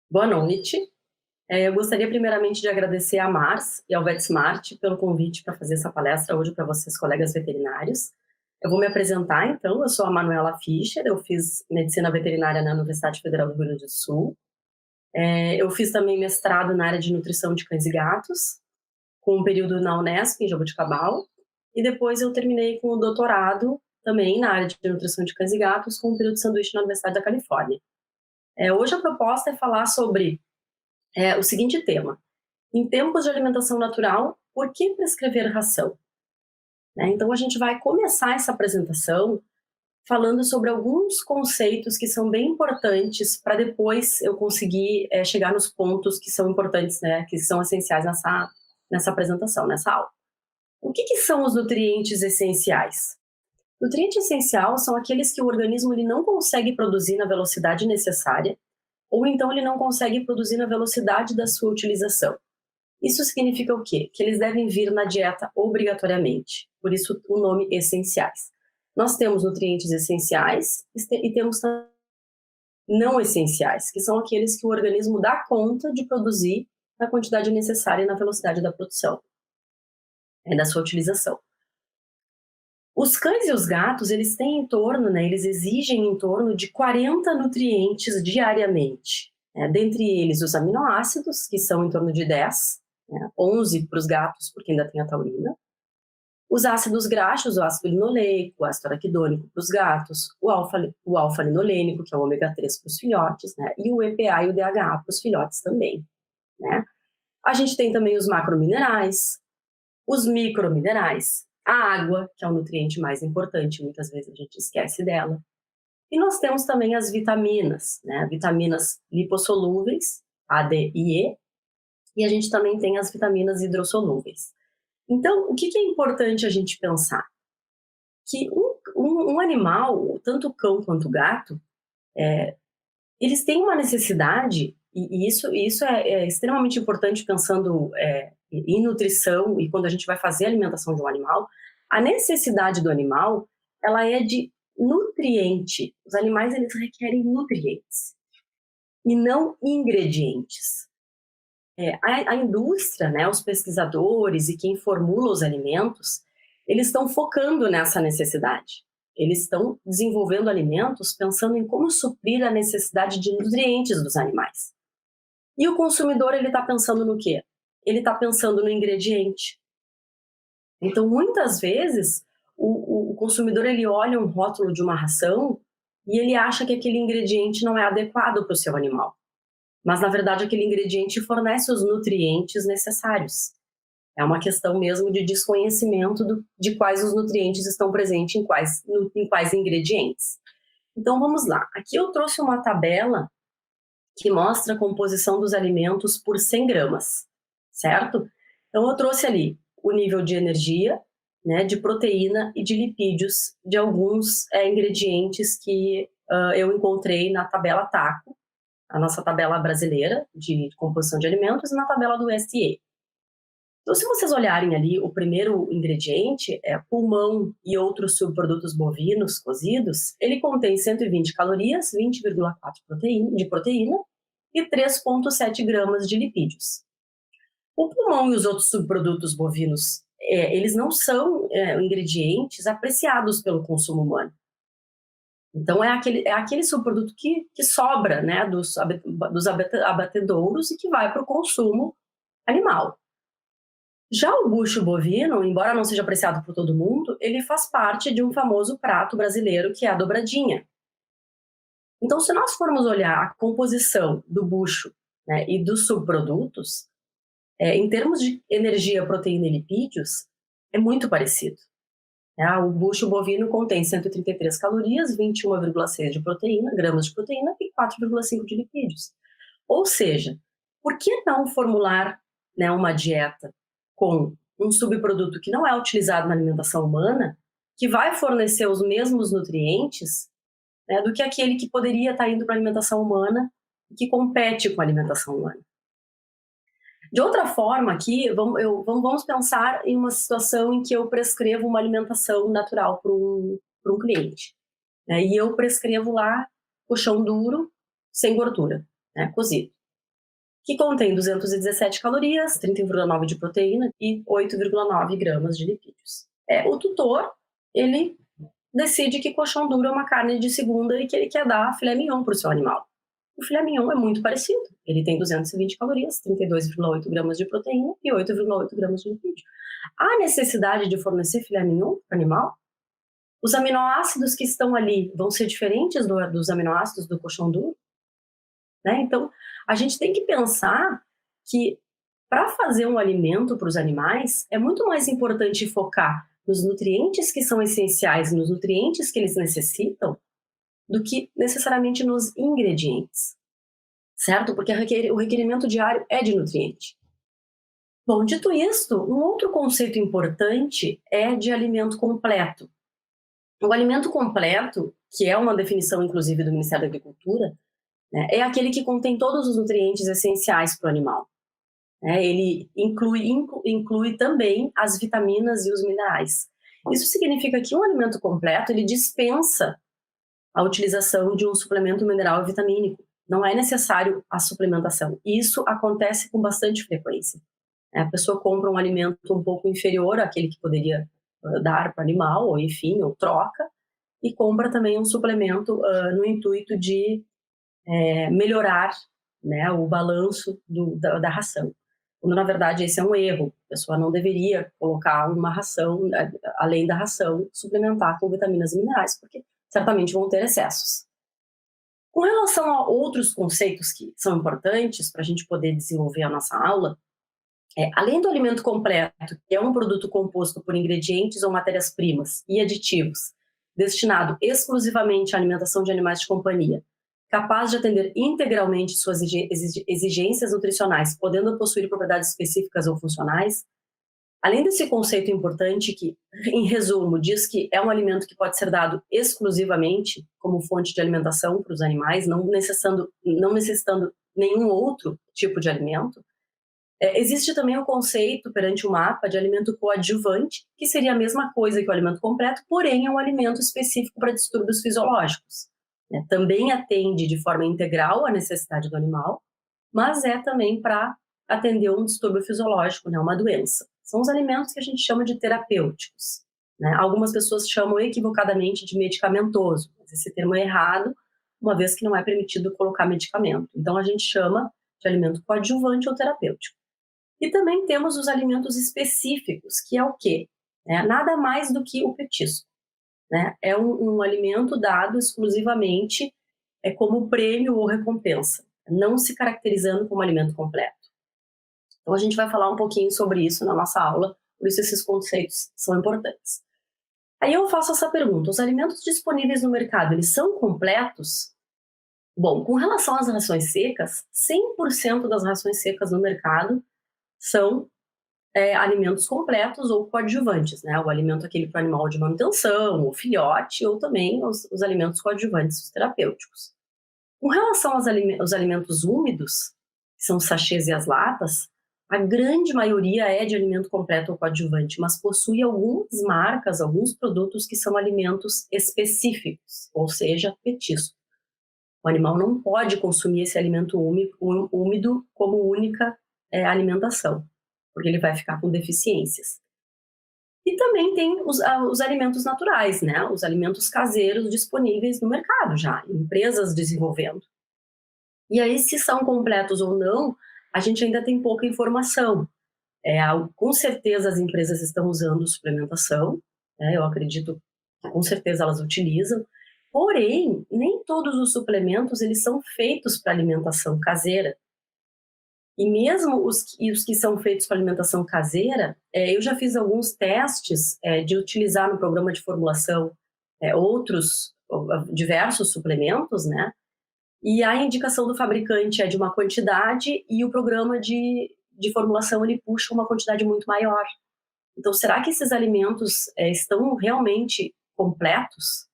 Boa noite. Eu gostaria primeiramente de agradecer à Mars e ao VetSmart pelo convite para fazer essa palestra hoje para vocês, colegas veterinários. Eu vou me apresentar, então. Eu sou a Manuela Fischer, eu fiz medicina veterinária na Universidade Federal do Rio Grande do Sul. Eu fiz também mestrado na área de nutrição de cães e gatos, com um período na Unesp, em Jaboticabal, e depois eu terminei com o doutorado também na área de nutrição de cães e gatos, com um período de sanduíche na Universidade da Califórnia. Hoje a proposta é falar sobre o seguinte tema: em tempos de alimentação natural, por que prescrever ração? Então a gente vai começar essa apresentação falando sobre alguns conceitos que são bem importantes para depois eu conseguir chegar nos pontos que são importantes, né, que são essenciais nessa apresentação, nessa aula. O que são os nutrientes essenciais? Nutriente essencial são aqueles que o organismo ele não consegue produzir na velocidade necessária, ou então ele não consegue produzir na velocidade da sua utilização. Isso significa o quê? Que eles devem vir na dieta obrigatoriamente, por isso o nome essenciais. Nós temos nutrientes essenciais e temos não essenciais, que são aqueles que o organismo dá conta de produzir na quantidade necessária e na velocidade da produção, da sua utilização. Os cães e os gatos, eles têm em torno, eles exigem em torno de 40 nutrientes diariamente. Dentre eles, os aminoácidos, que são em torno de 10, 11 para os gatos, porque ainda tem a taurina. Os ácidos graxos, o ácido linoleico, o ácido araquidônico para os gatos, o alfa-linolênico, que é o ômega 3 para os filhotes, e o EPA e o DHA para os filhotes também. A gente tem também os macrominerais, os microminerais, a água, que é o nutriente mais importante, muitas vezes a gente esquece dela. E nós temos também as vitaminas, vitaminas lipossolúveis, A, D e E, e a gente também tem as vitaminas hidrossolúveis. Então, o que é importante a gente pensar? Que um animal, tanto o cão quanto o gato, eles têm uma necessidade, e isso é extremamente importante pensando em nutrição e quando a gente vai fazer a alimentação de um animal. A necessidade do animal, ela é de nutriente. Os animais, eles requerem nutrientes e não ingredientes. A indústria, os pesquisadores e quem formula os alimentos, eles estão focando nessa necessidade. Eles estão desenvolvendo alimentos pensando em como suprir a necessidade de nutrientes dos animais. E o consumidor, ele está pensando no quê? Ele está pensando no ingrediente. Então, muitas vezes, o consumidor, ele olha um rótulo de uma ração e ele acha que aquele ingrediente não é adequado para o seu animal. Mas, na verdade, aquele ingrediente fornece os nutrientes necessários. É uma questão mesmo de desconhecimento de quais os nutrientes estão presentes em quais ingredientes. Então, vamos lá. Aqui eu trouxe uma tabela que mostra a composição dos alimentos por 100 gramas, certo? Então, eu trouxe ali o nível de energia, de proteína e de lipídios de alguns ingredientes que eu encontrei na tabela TACO, a nossa tabela brasileira de composição de alimentos, e na tabela do USDA. Então, se vocês olharem ali, o primeiro ingrediente é pulmão e outros subprodutos bovinos cozidos. Ele contém 120 calorias, 20,4 de proteína e 3,7 gramas de lipídios. O pulmão e os outros subprodutos bovinos, eles não são ingredientes apreciados pelo consumo humano. Então, é aquele subproduto que sobra dos abatedouros e que vai para o consumo animal. Já o bucho bovino, embora não seja apreciado por todo mundo, ele faz parte de um famoso prato brasileiro que é a dobradinha. Então, se nós formos olhar a composição do bucho e dos subprodutos, em termos de energia, proteína e lipídios, é muito parecido. O bucho bovino contém 133 calorias, 21,6 de proteína, gramas de proteína e 4,5 de lipídios. Ou seja, por que não formular uma dieta com um subproduto que não é utilizado na alimentação humana, que vai fornecer os mesmos nutrientes do que aquele que poderia estar indo para a alimentação humana e que compete com a alimentação humana? De outra forma, aqui, vamos pensar em uma situação em que eu prescrevo uma alimentação natural para um cliente. E eu prescrevo lá colchão duro, sem gordura, cozido. que contém 217 calorias, 30,9 de proteína e 8,9 gramas de lipídios. O tutor, ele decide que coxão duro é uma carne de segunda e que ele quer dar filé mignon para o seu animal. O filé mignon é muito parecido. Ele tem 220 calorias, 32,8 gramas de proteína e 8,8 gramas de lipídio. Há necessidade de fornecer filé mignon para o animal? Os aminoácidos que estão ali vão ser diferentes dos aminoácidos do coxão duro? Né? Então, a gente tem que pensar que para fazer um alimento para os animais, é muito mais importante focar nos nutrientes que são essenciais, nos nutrientes que eles necessitam, do que necessariamente nos ingredientes, certo? Porque o requerimento diário é de nutriente. Bom, dito isto, um outro conceito importante é de alimento completo. O alimento completo, que é uma definição inclusive do Ministério da Agricultura, né, é aquele que contém todos os nutrientes essenciais para o animal. Ele inclui também as vitaminas e os minerais. Isso significa que um alimento completo, ele dispensa a utilização de um suplemento mineral e vitamínico. Não é necessário a suplementação. Isso acontece com bastante frequência. A pessoa compra um alimento um pouco inferior àquele que poderia dar para o animal, ou enfim, ou troca, e compra também um suplemento no intuito de melhorar, né, o balanço da ração. Quando, na verdade, esse é um erro. A pessoa não deveria colocar uma ração, além da ração, suplementar com vitaminas e minerais, porque certamente vão ter excessos. Com relação a outros conceitos que são importantes para a gente poder desenvolver a nossa aula, além do alimento completo, que é um produto composto por ingredientes ou matérias-primas e aditivos, destinado exclusivamente à alimentação de animais de companhia, capaz de atender integralmente suas exigências nutricionais, podendo possuir propriedades específicas ou funcionais. Além desse conceito importante que, em resumo, diz que é um alimento que pode ser dado exclusivamente como fonte de alimentação para os animais, não necessitando nenhum outro tipo de alimento, existe também o conceito, perante o MAPA, de alimento coadjuvante, que seria a mesma coisa que o alimento completo, porém é um alimento específico para distúrbios fisiológicos. Também atende de forma integral à necessidade do animal, mas é também para atender um distúrbio fisiológico, né, uma doença. São os alimentos que a gente chama de terapêuticos. Né? Algumas pessoas chamam equivocadamente de medicamentoso, mas esse termo é errado, uma vez que não é permitido colocar medicamento. Então a gente chama de alimento coadjuvante ou terapêutico. E também temos os alimentos específicos, que é o quê? Nada mais do que o petisco. Né? É um alimento dado exclusivamente como prêmio ou recompensa, não se caracterizando como alimento completo. Então a gente vai falar um pouquinho sobre isso na nossa aula, por isso esses conceitos são importantes. Aí eu faço essa pergunta: os alimentos disponíveis no mercado, eles são completos? Bom, com relação às rações secas, 100% das rações secas no mercado são alimentos completos ou coadjuvantes, né? O alimento aquele para o animal de manutenção, o filhote, ou também os alimentos coadjuvantes, os terapêuticos. Com relação aos alimentos úmidos, que são os sachês e as latas, a grande maioria é de alimento completo ou coadjuvante, mas possui algumas marcas, alguns produtos que são alimentos específicos, ou seja, petisco. O animal não pode consumir esse alimento úmido como única alimentação, porque ele vai ficar com deficiências. E também tem os alimentos naturais, né? Os alimentos caseiros disponíveis no mercado já, empresas desenvolvendo. E aí, se são completos ou não, a gente ainda tem pouca informação. Com certeza as empresas estão usando suplementação, eu acredito que com certeza elas utilizam, porém, nem todos os suplementos eles são feitos para alimentação caseira. E mesmo os que são feitos para alimentação caseira, eu já fiz alguns testes de utilizar no programa de formulação diversos suplementos, né? E a indicação do fabricante é de uma quantidade e o programa de formulação ele puxa uma quantidade muito maior. Então, será que esses alimentos estão realmente completos?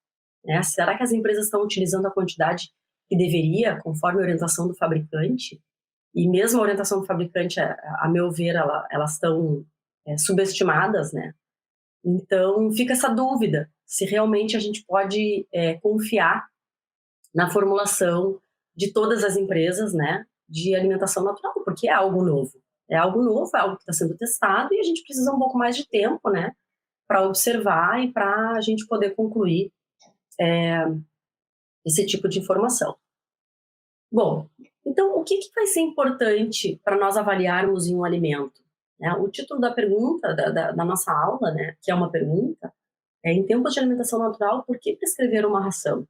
Né? Será que as empresas estão utilizando a quantidade que deveria, conforme a orientação do fabricante? E mesmo a orientação do fabricante, a meu ver, elas estão subestimadas, né? Então, fica essa dúvida se realmente a gente pode confiar na formulação de todas as empresas, né? de alimentação natural, porque é algo novo. É algo novo, é algo que está sendo testado e a gente precisa um pouco mais de tempo, né, para observar e para a gente poder concluir esse tipo de informação. Bom, então o que vai ser importante para nós avaliarmos em um alimento? Né? O título da pergunta, da nossa aula, né, que é uma pergunta, é: em tempos de alimentação natural, por que prescrever uma ração?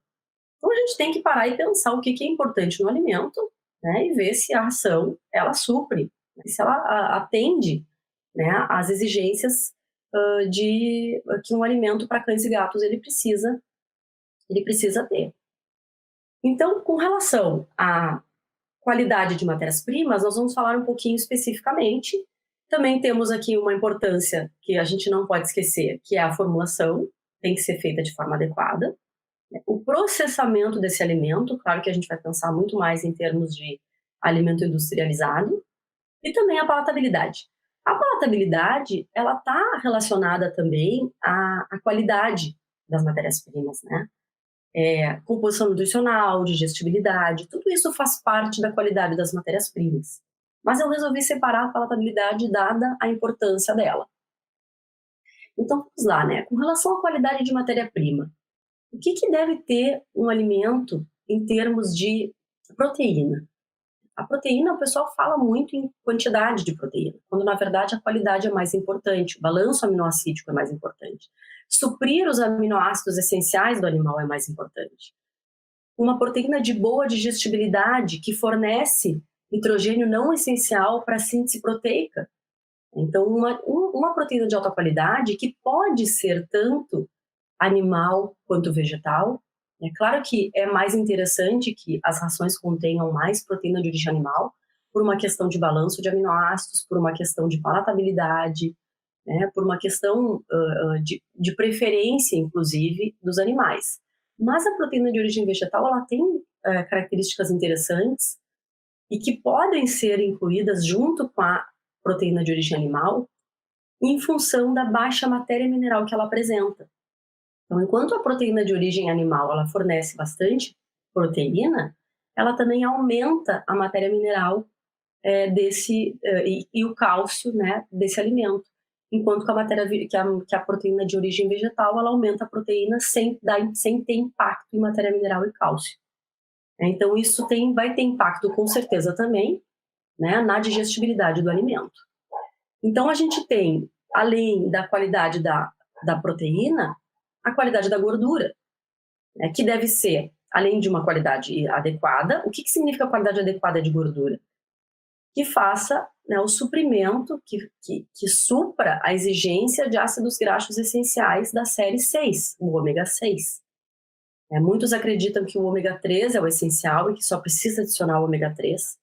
Então a gente tem que parar e pensar o que é importante no alimento, né, e ver se a ração ela supre, né, se ela atende, né, às exigências de que um alimento para cães e gatos ele precisa ter. Então, com relação à qualidade de matérias-primas, nós vamos falar um pouquinho especificamente. Também temos aqui uma importância que a gente não pode esquecer, que é a formulação, tem que ser feita de forma adequada. O processamento desse alimento, claro que a gente vai pensar muito mais em termos de alimento industrializado, e também a palatabilidade. A palatabilidade, ela está relacionada também à qualidade das matérias-primas, né? Composição nutricional, digestibilidade, tudo isso faz parte da qualidade das matérias-primas. Mas eu resolvi separar a palatabilidade dada a importância dela. Então vamos lá, né? Com relação à qualidade de matéria-prima, o que deve ter um alimento em termos de proteína? A proteína, o pessoal fala muito em quantidade de proteína, quando na verdade a qualidade é mais importante, o balanço aminoácido é mais importante. Suprir os aminoácidos essenciais do animal é mais importante. Uma proteína de boa digestibilidade que fornece nitrogênio não essencial para a síntese proteica. Então, uma proteína de alta qualidade que pode ser tanto animal quanto vegetal. É claro que é mais interessante que as rações contenham mais proteína de origem animal, por uma questão de balanço de aminoácidos, por uma questão de palatabilidade, né, por uma questão de preferência, inclusive, dos animais. Mas a proteína de origem vegetal ela tem características interessantes e que podem ser incluídas junto com a proteína de origem animal em função da baixa matéria mineral que ela apresenta. Então, enquanto a proteína de origem animal ela fornece bastante proteína, ela também aumenta a matéria mineral e o cálcio, né, desse alimento. Enquanto que a proteína de origem vegetal ela aumenta a proteína sem ter impacto em matéria mineral e cálcio. Então, isso vai ter impacto com certeza também, né, na digestibilidade do alimento. Então, a gente tem, além da qualidade da proteína, a qualidade da gordura, né, que deve ser, além de uma qualidade adequada. O que significa qualidade adequada de gordura? Que faça, né, o suprimento, que supra a exigência de ácidos graxos essenciais da série 6, o ômega 6. Muitos acreditam que o ômega 3 é o essencial e que só precisa adicionar o ômega 3,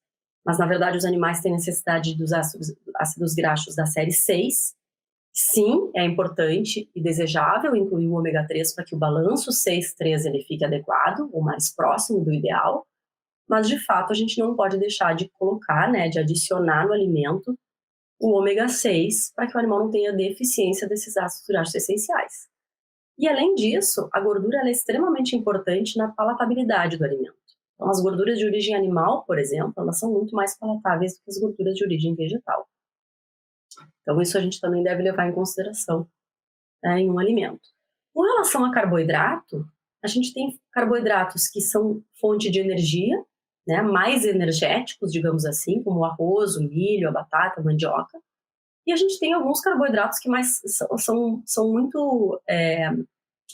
mas na verdade os animais têm necessidade dos ácidos graxos da série 6. Sim, é importante e desejável incluir o ômega 3 para que o balanço 6-3 ele fique adequado, ou mais próximo do ideal, mas de fato a gente não pode deixar de colocar, né, de adicionar no alimento o ômega 6 para que o animal não tenha deficiência desses ácidos graxos essenciais. E além disso, a gordura ela é extremamente importante na palatabilidade do alimento. Então as gorduras de origem animal, por exemplo, elas são muito mais palatáveis do que as gorduras de origem vegetal. Então isso a gente também deve levar em consideração, né, em um alimento. Com relação a carboidrato, a gente tem carboidratos que são fonte de energia, né, mais energéticos, digamos assim, como o arroz, o milho, a batata, a mandioca. E a gente tem alguns carboidratos que mais são muito...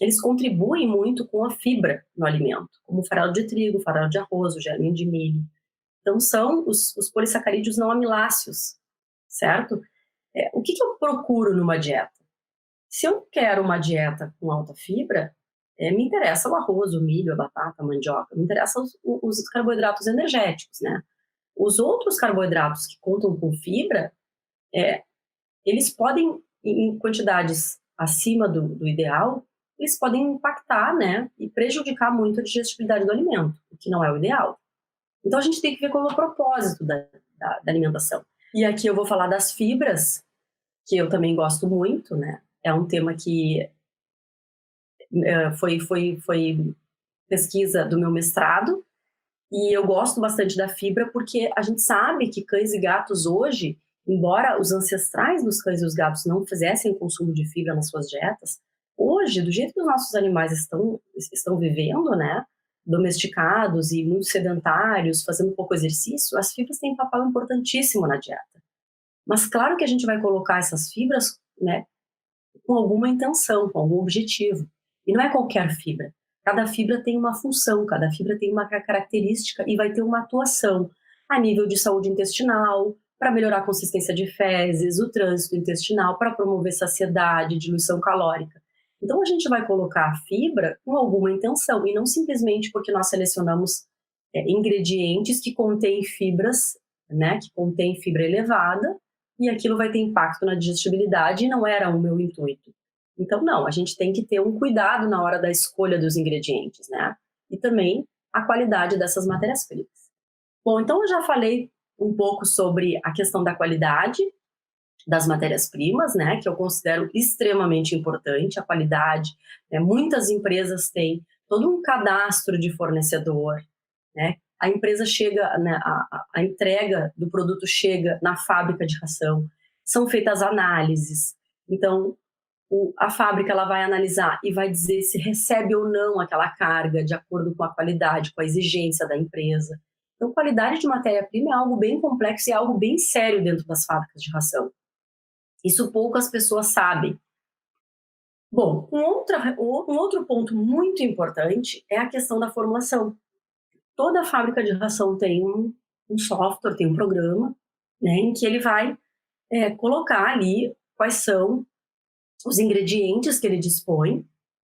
eles contribuem muito com a fibra no alimento, como o farelo de trigo, o farelo de arroz, o germe de milho. Então são os polissacarídeos não amiláceos, certo? O que eu procuro numa dieta? Se eu quero uma dieta com alta fibra, me interessa o arroz, o milho, a batata, a mandioca, me interessam os carboidratos energéticos, né? Os outros carboidratos que contam com fibra, eles podem, em quantidades acima do ideal, eles podem impactar, né, e prejudicar muito a digestibilidade do alimento, o que não é o ideal. Então a gente tem que ver qual é o propósito da alimentação. E aqui eu vou falar das fibras, que eu também gosto muito, né? É um tema que foi pesquisa do meu mestrado, E eu gosto bastante da fibra porque a gente sabe que cães e gatos hoje, embora os ancestrais dos cães e os gatos não fizessem consumo de fibra nas suas dietas, hoje, do jeito que os nossos animais estão vivendo, né, domesticados e muito sedentários, fazendo pouco exercício, as fibras têm um papel importantíssimo na dieta. Mas claro que a gente vai colocar essas fibras, né, com alguma intenção, com algum objetivo. E não é qualquer fibra. Cada fibra tem uma função, cada fibra tem uma característica e vai ter uma atuação a nível de saúde intestinal, para melhorar a consistência de fezes, o trânsito intestinal, para promover saciedade, diluição calórica. Então a gente vai colocar a fibra com alguma intenção e não simplesmente porque nós selecionamos ingredientes que contêm fibras, né, que contêm fibra elevada, e aquilo vai ter impacto na digestibilidade e não era o meu intuito. Então, não, a gente tem que ter um cuidado na hora da escolha dos ingredientes, né? E também a qualidade dessas matérias-primas. Bom, então eu já falei um pouco sobre a questão da qualidade das matérias-primas, né? Que eu considero extremamente importante, a qualidade. Né? Muitas empresas têm todo um cadastro de fornecedor, né? A empresa chega, né, a entrega do produto chega na fábrica de ração, são feitas análises, então a fábrica ela vai analisar e vai dizer se recebe ou não aquela carga de acordo com a qualidade, com a exigência da empresa. Então, qualidade de matéria-prima é algo bem complexo e é algo bem sério dentro das fábricas de ração. Isso poucas pessoas sabem. Bom, um outro ponto muito importante é a questão da formulação. Toda fábrica de ração tem um software, tem um programa, né, em que ele vai colocar ali quais são os ingredientes que ele dispõe,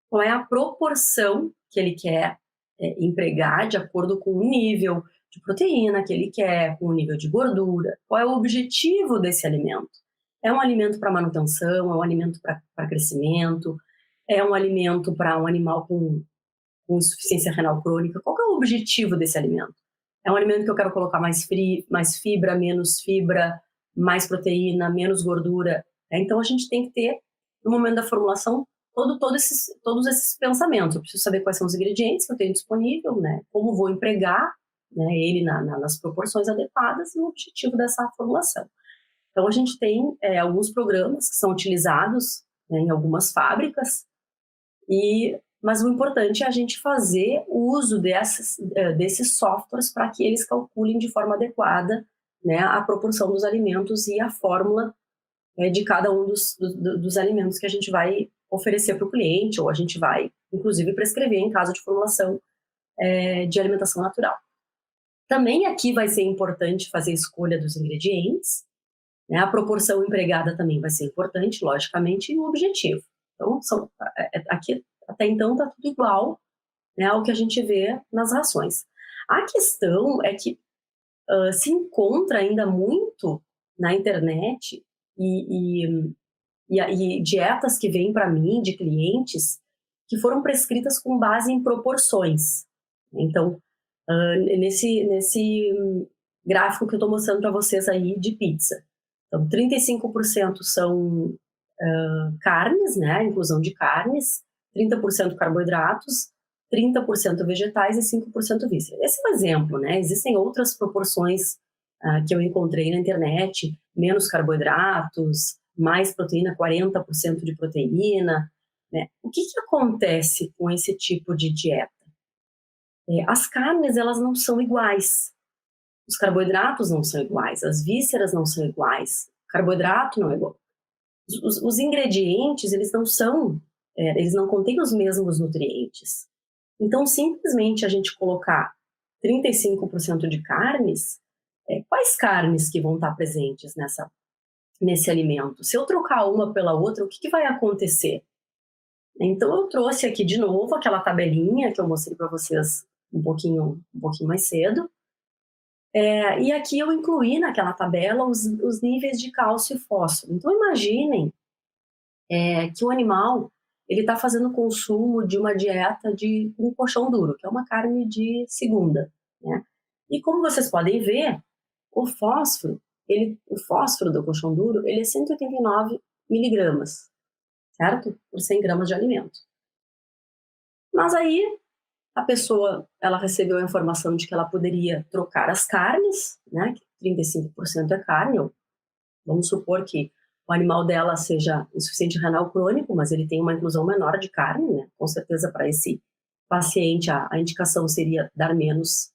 qual é a proporção que ele quer empregar de acordo com o nível de proteína que ele quer, com o nível de gordura, qual é o objetivo desse alimento. É um alimento para manutenção, é um alimento para crescimento, é um alimento para um animal com insuficiência renal crônica. Qual que é o objetivo desse alimento? É um alimento que eu quero colocar mais fibra, menos fibra, mais proteína, menos gordura. Então, a gente tem que ter, no momento da formulação, todos esses pensamentos. Eu preciso saber quais são os ingredientes que eu tenho disponível, né? Como vou empregar, né, ele nas proporções adequadas e o objetivo dessa formulação. Então, a gente tem alguns programas que são utilizados, né, em algumas fábricas, mas o importante é a gente fazer o uso desses softwares para que eles calculem de forma adequada, né, a proporção dos alimentos e a fórmula de cada um dos alimentos que a gente vai oferecer para o cliente, ou a gente vai, inclusive, prescrever em caso de formulação de alimentação natural. Também aqui vai ser importante fazer a escolha dos ingredientes, né, a proporção empregada também vai ser importante, logicamente, e o objetivo. Então, aqui até então está tudo igual, né, ao que a gente vê nas rações. A questão é que se encontra ainda muito na internet e dietas que vêm para mim de clientes que foram prescritas com base em proporções. Então, nesse gráfico que eu estou mostrando para vocês aí de pizza, então 35% são carnes, né, inclusão de carnes, 30% carboidratos, 30% vegetais e 5% vísceras. Esse é um exemplo, né? Existem outras proporções que eu encontrei na internet, menos carboidratos, mais proteína, 40% de proteína, né? O que acontece com esse tipo de dieta? As carnes, elas não são iguais. Os carboidratos não são iguais, as vísceras não são iguais, o carboidrato não é igual. Os ingredientes, eles não contêm os mesmos nutrientes. Então, simplesmente a gente colocar 35% de carnes, quais carnes que vão estar presentes nesse alimento? Se eu trocar uma pela outra, o que vai acontecer? Então, eu trouxe aqui de novo aquela tabelinha que eu mostrei para vocês um pouquinho mais cedo. E aqui eu incluí naquela tabela os níveis de cálcio e fósforo. Então, imaginem que o animal ele está fazendo consumo de uma dieta de um colchão duro, que é uma carne de segunda, né? E como vocês podem ver, o fósforo do colchão duro, ele é 189 miligramas, certo? Por 100 gramas de alimento. Mas aí, A pessoa, ela recebeu a informação de que ela poderia trocar as carnes, né, que 35% é carne, ou vamos supor que o animal dela seja insuficiente renal crônico, mas ele tem uma inclusão menor de carne, né, com certeza para esse paciente a indicação seria dar menos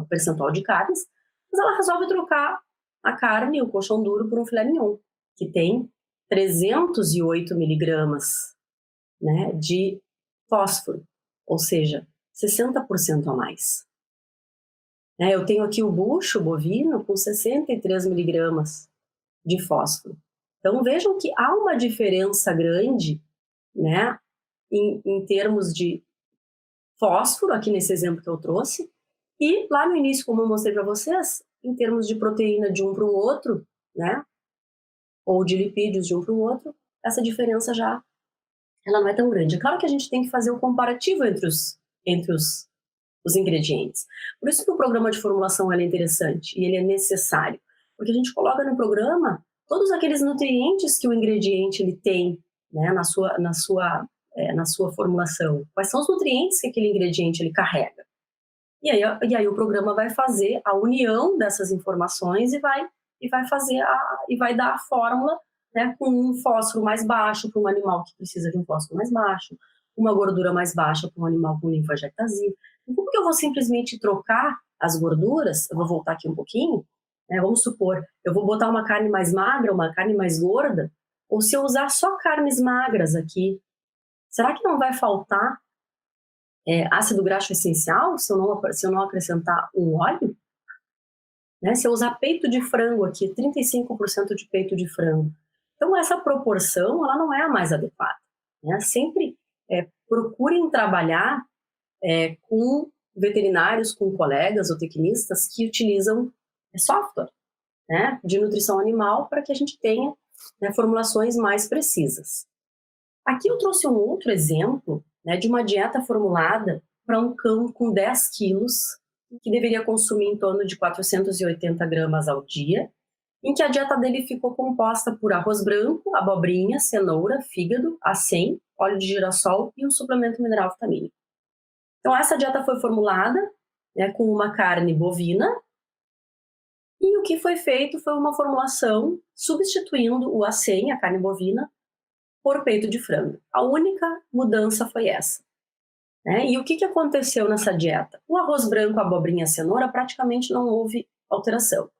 percentual de carnes, mas ela resolve trocar a carne, o colchão duro, por um filé mignon, que tem 308 miligramas, né, de fósforo, ou seja, 60% a mais. Eu tenho aqui o bucho bovino com 63 miligramas de fósforo. Então vejam que há uma diferença grande, né, em termos de fósforo, aqui nesse exemplo que eu trouxe, e lá no início, como eu mostrei para vocês, em termos de proteína de um para o outro, né, ou de lipídios de um para o outro, essa diferença já ela não é tão grande. É claro que a gente tem que fazer o comparativo entre os ingredientes. Por isso que o programa de formulação é interessante e ele é necessário, porque a gente coloca no programa todos aqueles nutrientes que o ingrediente ele tem, né, na sua formulação. Quais são os nutrientes que aquele ingrediente ele carrega? E aí o programa vai fazer a união dessas informações e vai dar a fórmula, né, com um fósforo mais baixo para um animal que precisa de um fósforo mais baixo, uma gordura mais baixa para um animal com linfagectasia. Então, por que eu vou simplesmente trocar as gorduras? Eu vou voltar aqui um pouquinho. Vamos supor, eu vou botar uma carne mais magra, uma carne mais gorda, ou se eu usar só carnes magras aqui, será que não vai faltar ácido graxo essencial se eu não acrescentar um óleo? Se eu usar peito de frango aqui, 35% de peito de frango. Então, essa proporção ela não é a mais adequada. Sempre procurem trabalhar com veterinários, com colegas ou tecnistas que utilizam software, de nutrição animal para que a gente tenha formulações mais precisas. Aqui eu trouxe um outro exemplo de uma dieta formulada para um cão com 10 quilos, que deveria consumir em torno de 480 gramas ao dia, em que a dieta dele ficou composta por arroz branco, abobrinha, cenoura, fígado, acém, óleo de girassol e um suplemento mineral vitamínico. Então essa dieta foi formulada com uma carne bovina, e o que foi feito foi uma formulação substituindo o acém, a carne bovina, por peito de frango. A única mudança foi essa. E o que aconteceu nessa dieta? O arroz branco, a abobrinha e a cenoura, praticamente não houve alteração.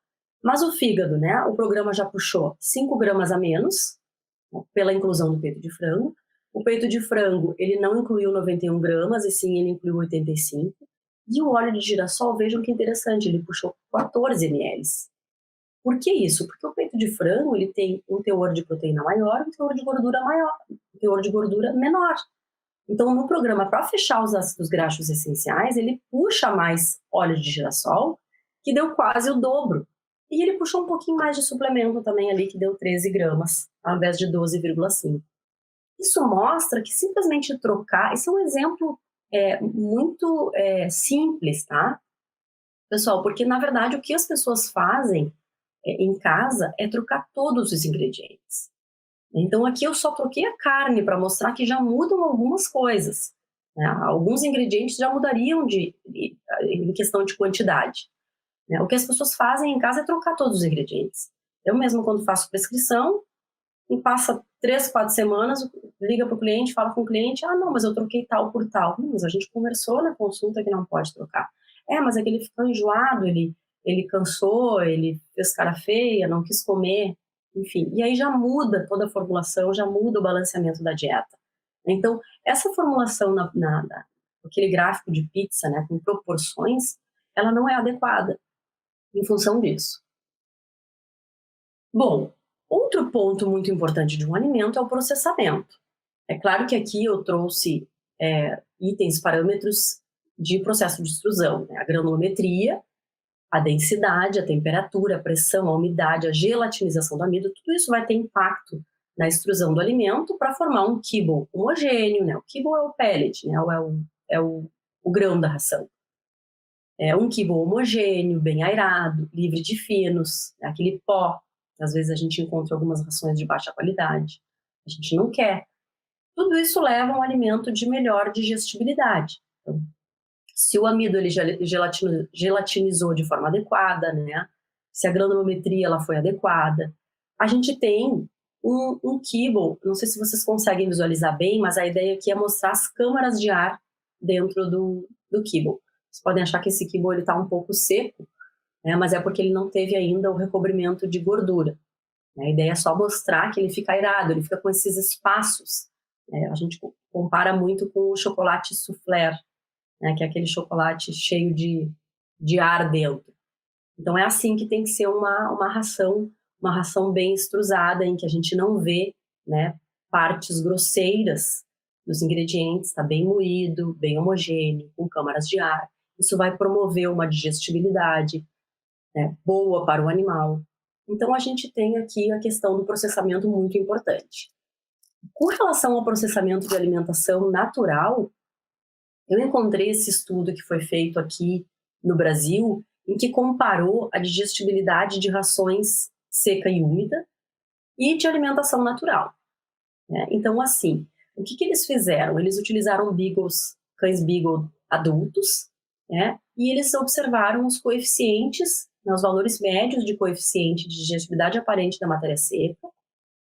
Mas o fígado, o programa já puxou 5 gramas a menos, pela inclusão do peito de frango. O peito de frango, ele não incluiu 91 gramas, e sim, ele incluiu 85. E o óleo de girassol, vejam que interessante, ele puxou 14 ml. Por que isso? Porque o peito de frango, ele tem um teor de proteína maior e um teor de gordura maior, um teor de gordura menor. Então, no programa, para fechar os ácidos graxos essenciais, ele puxa mais óleo de girassol, que deu quase o dobro. E ele puxou um pouquinho mais de suplemento também ali, que deu 13 gramas, ao invés de 12,5. Isso mostra que simplesmente trocar... Esse é um exemplo muito simples, tá? Pessoal, porque, na verdade, o que as pessoas fazem em casa é trocar todos os ingredientes. Então, aqui eu só troquei a carne para mostrar que já mudam algumas coisas. Alguns ingredientes já mudariam em questão de quantidade. O que as pessoas fazem em casa é trocar todos os ingredientes. Eu mesmo, quando faço prescrição, e passa 3, 4 semanas, liga para o cliente, fala com o cliente, não, mas eu troquei tal por tal. Mas a gente conversou na consulta que não pode trocar. Mas é que ele ficou enjoado, ele cansou, ele fez cara feia, não quis comer, enfim. E aí já muda toda a formulação, já muda o balanceamento da dieta. Então, essa formulação aquele gráfico de pizza, com proporções, ela não é adequada em função disso. Bom, outro ponto muito importante de um alimento é o processamento. É claro que aqui eu trouxe itens, parâmetros de processo de extrusão, a granulometria, a densidade, a temperatura, a pressão, a umidade, a gelatinização do amido, tudo isso vai ter impacto na extrusão do alimento para formar um kibble homogêneo, O kibble é o pellet, é o grão da ração. É um kibble homogêneo, bem aerado, livre de finos, aquele pó. Às vezes a gente encontra algumas rações de baixa qualidade. A gente não quer. Tudo isso leva a um alimento de melhor digestibilidade. Então, se o amido ele gelatinizou de forma adequada, né? Se a granulometria ela foi adequada. A gente tem um kibble, não sei se vocês conseguem visualizar bem, mas a ideia aqui é mostrar as câmaras de ar dentro do kibble. Vocês podem achar que esse kibble está um pouco seco, né? Mas é porque ele não teve ainda o recobrimento de gordura. A ideia é só mostrar que ele fica aerado, ele fica com esses espaços. A gente compara muito com o chocolate soufflé, né, que é aquele chocolate cheio de ar dentro. Então é assim que tem que ser uma ração bem extrusada, em que a gente não vê, né, partes grosseiras dos ingredientes, está bem moído, bem homogêneo, com câmaras de ar. Isso vai promover uma digestibilidade, né, boa para o animal. Então a gente tem aqui a questão do processamento muito importante. Com relação ao processamento de alimentação natural, eu encontrei esse estudo que foi feito aqui no Brasil, em que comparou a digestibilidade de rações seca e úmida e de alimentação natural, né? Então, assim, o que eles fizeram? Eles utilizaram cães beagle adultos, né? E eles observaram os coeficientes, né, os valores médios de coeficiente de digestibilidade aparente da matéria seca,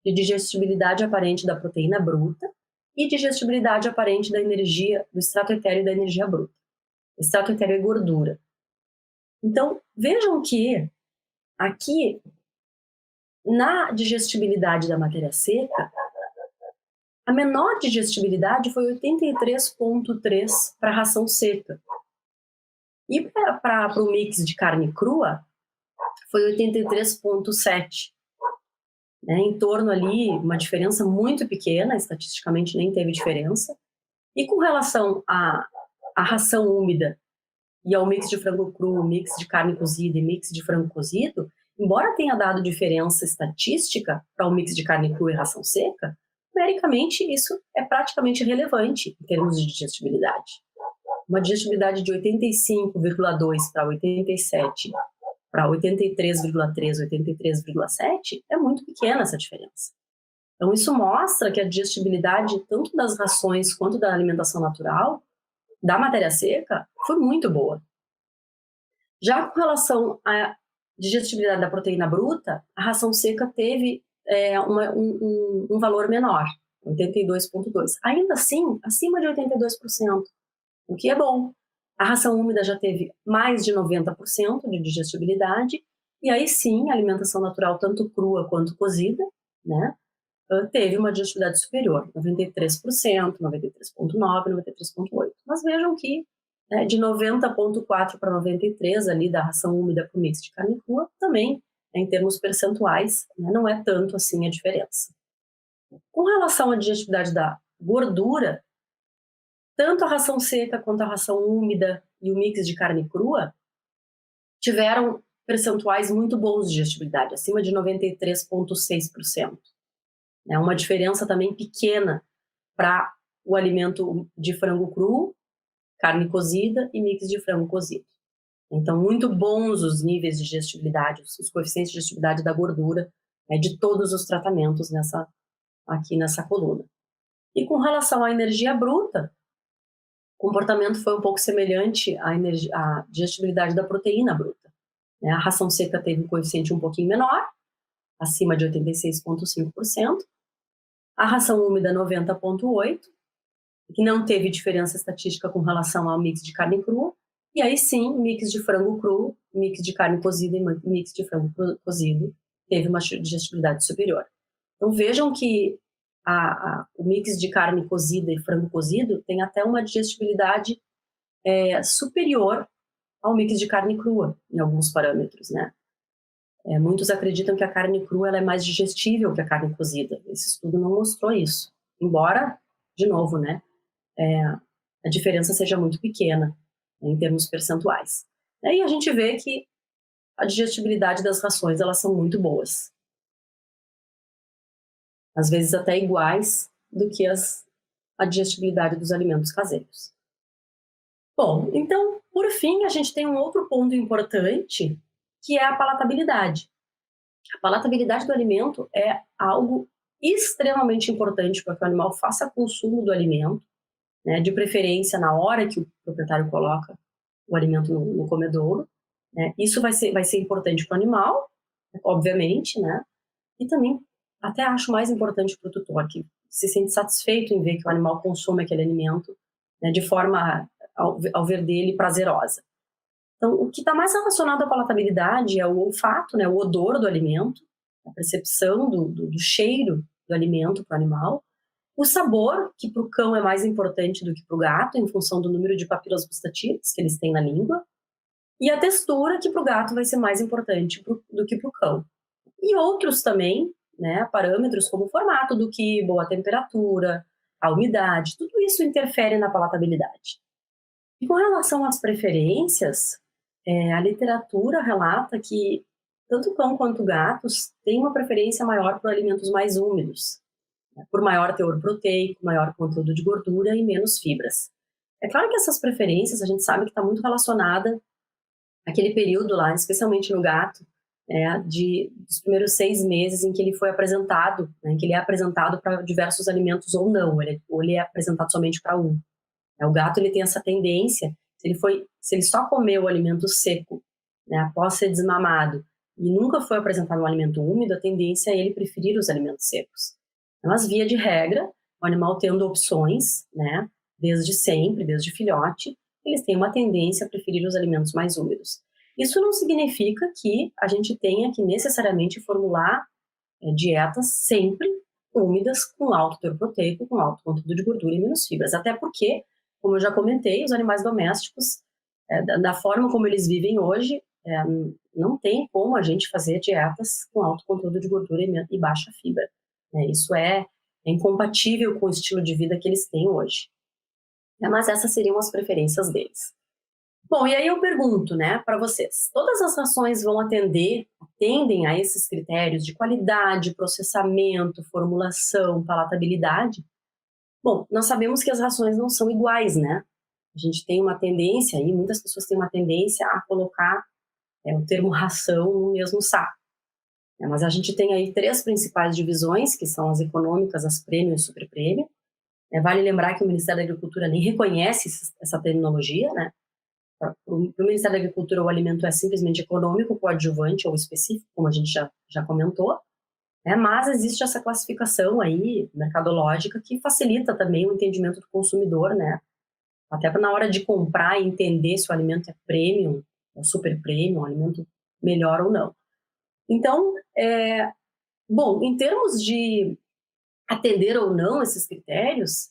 de digestibilidade aparente da proteína bruta e digestibilidade aparente da energia, do extrato etéreo e da energia bruta. Extrato etéreo é gordura. Então, vejam que aqui, na digestibilidade da matéria seca, a menor digestibilidade foi 83,3 para a ração seca. E para o mix de carne crua, foi 83,7. Né, em torno ali, uma diferença muito pequena, estatisticamente nem teve diferença. E com relação à ração úmida e ao mix de frango cru, mix de carne cozida e mix de frango cozido, embora tenha dado diferença estatística para o mix de carne crua e ração seca, numericamente isso é praticamente irrelevante em termos de digestibilidade. Uma digestibilidade de 85,2 para 87 para 83,3, 83,7 é muito pequena essa diferença. Então isso mostra que a digestibilidade tanto das rações quanto da alimentação natural, da matéria seca, foi muito boa. Já com relação à digestibilidade da proteína bruta, a ração seca teve um valor menor, 82,2. Ainda assim, acima de 82%, o que é bom. A ração úmida já teve mais de 90% de digestibilidade, e aí sim, a alimentação natural, tanto crua quanto cozida, né, teve uma digestibilidade superior, 93%, 93,9%, 93,8%. Mas vejam que de 90,4 para 93 ali da ração úmida para o mix de carne crua, também, em termos percentuais, né, não é tanto assim a diferença. Com relação à digestibilidade da gordura, tanto a ração seca quanto a ração úmida e o mix de carne crua tiveram percentuais muito bons de digestibilidade, acima de 93,6%. É uma diferença também pequena para o alimento de frango cru, carne cozida e mix de frango cozido. Então, muito bons os níveis de digestibilidade, os coeficientes de digestibilidade da gordura, né, de todos os tratamentos aqui nessa coluna. E com relação à energia bruta, o comportamento foi um pouco semelhante à digestibilidade da proteína bruta. Né? A ração seca teve um coeficiente um pouquinho menor, acima de 86,5%. A ração úmida, 90,8%, que não teve diferença estatística com relação ao mix de carne crua. E aí sim, mix de frango cru, mix de carne cozida e mix de frango cozido teve uma digestibilidade superior. Então vejam que o mix de carne cozida e frango cozido tem até uma digestibilidade superior ao mix de carne crua, em alguns parâmetros, né? Muitos acreditam que a carne crua ela é mais digestível que a carne cozida. Esse estudo não mostrou isso. Embora, de novo, né, a diferença seja muito pequena, né, em termos percentuais. E a gente vê que a digestibilidade das rações elas são muito boas. Às vezes até iguais do que a digestibilidade dos alimentos caseiros. Bom, então, por fim, a gente tem um outro ponto importante, que é a palatabilidade. A palatabilidade do alimento é algo extremamente importante para que o animal faça consumo do alimento, né, de preferência na hora que o proprietário coloca o alimento no comedouro, né? Isso vai ser importante para o animal, obviamente, né? E também até acho mais importante para o tutor, que se sente satisfeito em ver que o animal consome aquele alimento, né, de forma, ao ver dele, prazerosa. Então, o que está mais relacionado à palatabilidade é o olfato, né, o odor do alimento, a percepção do cheiro do alimento para o animal, o sabor, que para o cão é mais importante do que para o gato, em função do número de papilas gustativas que eles têm na língua, e a textura, que para o gato vai ser mais importante do que para o cão. E outros também, né, parâmetros como o formato do quibo, a temperatura, a umidade, tudo isso interfere na palatabilidade. E com relação às preferências, a literatura relata que tanto cão quanto gatos têm uma preferência maior por alimentos mais úmidos, né, por maior teor proteico, maior conteúdo de gordura e menos fibras. É claro que essas preferências a gente sabe que está muito relacionada àquele período lá, especialmente no gato, dos primeiros 6 meses em que ele foi apresentado, né, em que ele é apresentado para diversos alimentos ou não, ou ele é apresentado somente para um. O gato ele tem essa tendência, se ele só comeu o alimento seco, né, após ser desmamado, e nunca foi apresentado um alimento úmido, a tendência é ele preferir os alimentos secos. Mas, via de regra, o animal tendo opções, né, desde sempre, desde filhote, eles têm uma tendência a preferir os alimentos mais úmidos. Isso não significa que a gente tenha que necessariamente formular dietas sempre úmidas, com alto teor proteico, com alto conteúdo de gordura e menos fibras. Até porque, como eu já comentei, os animais domésticos, da forma como eles vivem hoje, não tem como a gente fazer dietas com alto conteúdo de gordura e baixa fibra. Isso é incompatível com o estilo de vida que eles têm hoje. Mas essas seriam as preferências deles. Bom, e aí eu pergunto, né, para vocês, todas as rações vão atendem a esses critérios de qualidade, processamento, formulação, palatabilidade? Bom, nós sabemos que as rações não são iguais, né? A gente tem uma tendência, e muitas pessoas têm uma tendência a colocar o termo ração no mesmo saco. Mas a gente tem aí 3 principais divisões, que são as econômicas, as prêmio e super prêmio. Vale lembrar que o Ministério da Agricultura nem reconhece essa terminologia, né? Para o Ministério da Agricultura, o alimento é simplesmente econômico, coadjuvante ou específico, como a gente já comentou, mas existe essa classificação aí mercadológica que facilita também o entendimento do consumidor, né? Até na hora de comprar e entender se o alimento é premium, é super premium, um alimento melhor ou não. Então, bom, em termos de atender ou não esses critérios,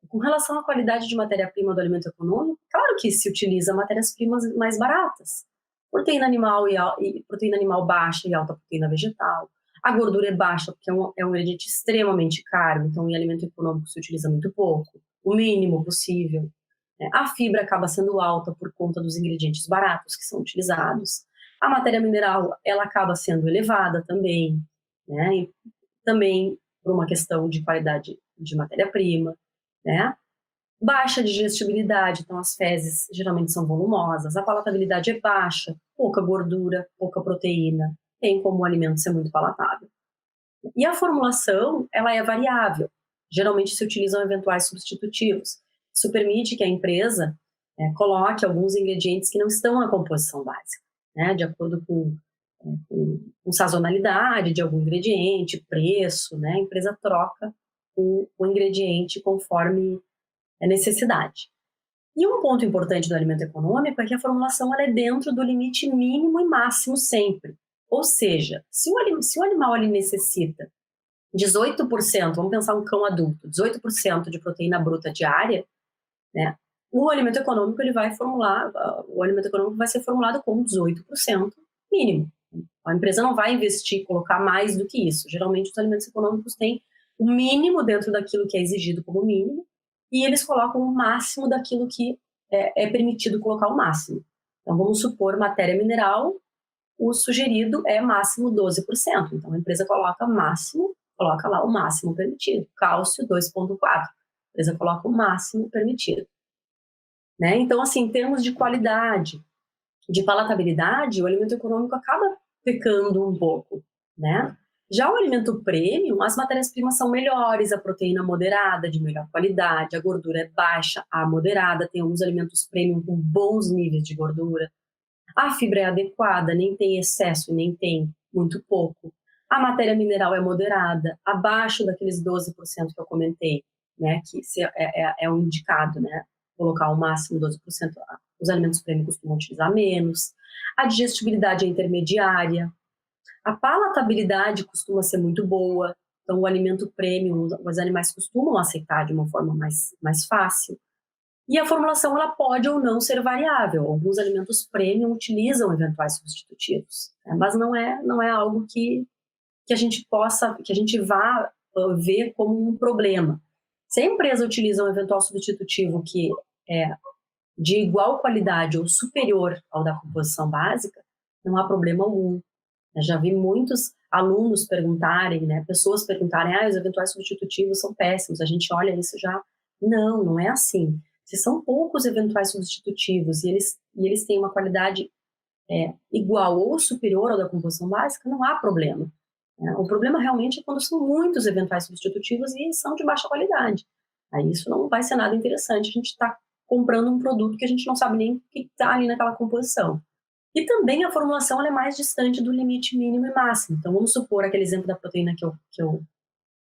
com relação à qualidade de matéria-prima do alimento econômico, claro que se utiliza matérias-primas mais baratas. Proteína animal e proteína animal baixa e alta proteína vegetal. A gordura é baixa porque é um ingrediente extremamente caro, então em alimento econômico se utiliza muito pouco, o mínimo possível. A fibra acaba sendo alta por conta dos ingredientes baratos que são utilizados. A matéria mineral, ela acaba sendo elevada também, né? E também por uma questão de qualidade de matéria-prima, né? Baixa digestibilidade, então as fezes geralmente são volumosas, a palatabilidade é baixa, pouca gordura, pouca proteína, tem como o alimento ser muito palatável. E a formulação, ela é variável, geralmente se utilizam eventuais substitutivos. Isso permite que a empresa coloque alguns ingredientes que não estão na composição básica, né? De acordo com sazonalidade de algum ingrediente, preço, né? A empresa troca o ingrediente conforme a necessidade. E um ponto importante do alimento econômico é que a formulação ela é dentro do limite mínimo e máximo sempre. Ou seja, se o animal ele necessita 18%, vamos pensar um cão adulto, 18% de proteína bruta diária, né? O alimento econômico o alimento econômico vai ser formulado com 18% mínimo. A empresa não vai investir, colocar mais do que isso. Geralmente os alimentos econômicos têm o mínimo dentro daquilo que é exigido como mínimo, e eles colocam o máximo daquilo que é permitido colocar o máximo. Então vamos supor matéria mineral, o sugerido é máximo 12%. Então a empresa coloca lá o máximo permitido. Cálcio 2,4%. A empresa coloca o máximo permitido. Né? Então, assim, em termos de qualidade, de palatabilidade, o alimento econômico acaba pecando um pouco, né? Já o alimento premium, as matérias-primas são melhores, a proteína moderada, de melhor qualidade, a gordura é baixa a moderada, tem alguns alimentos premium com bons níveis de gordura. A fibra é adequada, nem tem excesso, nem tem muito pouco. A matéria mineral é moderada, abaixo daqueles 12% que eu comentei, né, que é o indicado, né, colocar ao máximo 12%. Os alimentos premium costumam utilizar menos. A digestibilidade é intermediária. A palatabilidade costuma ser muito boa, então o alimento premium os animais costumam aceitar de uma forma mais fácil. E a formulação ela pode ou não ser variável. Alguns alimentos premium utilizam eventuais substitutivos, né? Mas não é algo que a gente vá ver como um problema. Se a empresa utiliza um eventual substitutivo que é de igual qualidade ou superior ao da composição básica, não há problema algum. Eu já vi muitos alunos perguntarem, né, pessoas perguntarem, os eventuais substitutivos são péssimos, a gente olha isso já. Não é assim. Se são poucos eventuais substitutivos e eles têm uma qualidade igual ou superior ao da composição básica, não há problema. O problema realmente é quando são muitos eventuais substitutivos e são de baixa qualidade. Aí isso não vai ser nada interessante, a gente está comprando um produto que a gente não sabe nem o que está ali naquela composição. E também a formulação ela é mais distante do limite mínimo e máximo. Então, vamos supor aquele exemplo da proteína que eu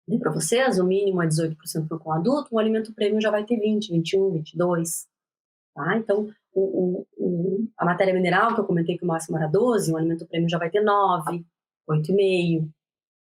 dei para vocês, o mínimo é 18% para o adulto, um alimento premium já vai ter 20, 21, 22. Tá? Então, a matéria mineral, que eu comentei que o máximo era 12, um alimento premium já vai ter 9, 8,5.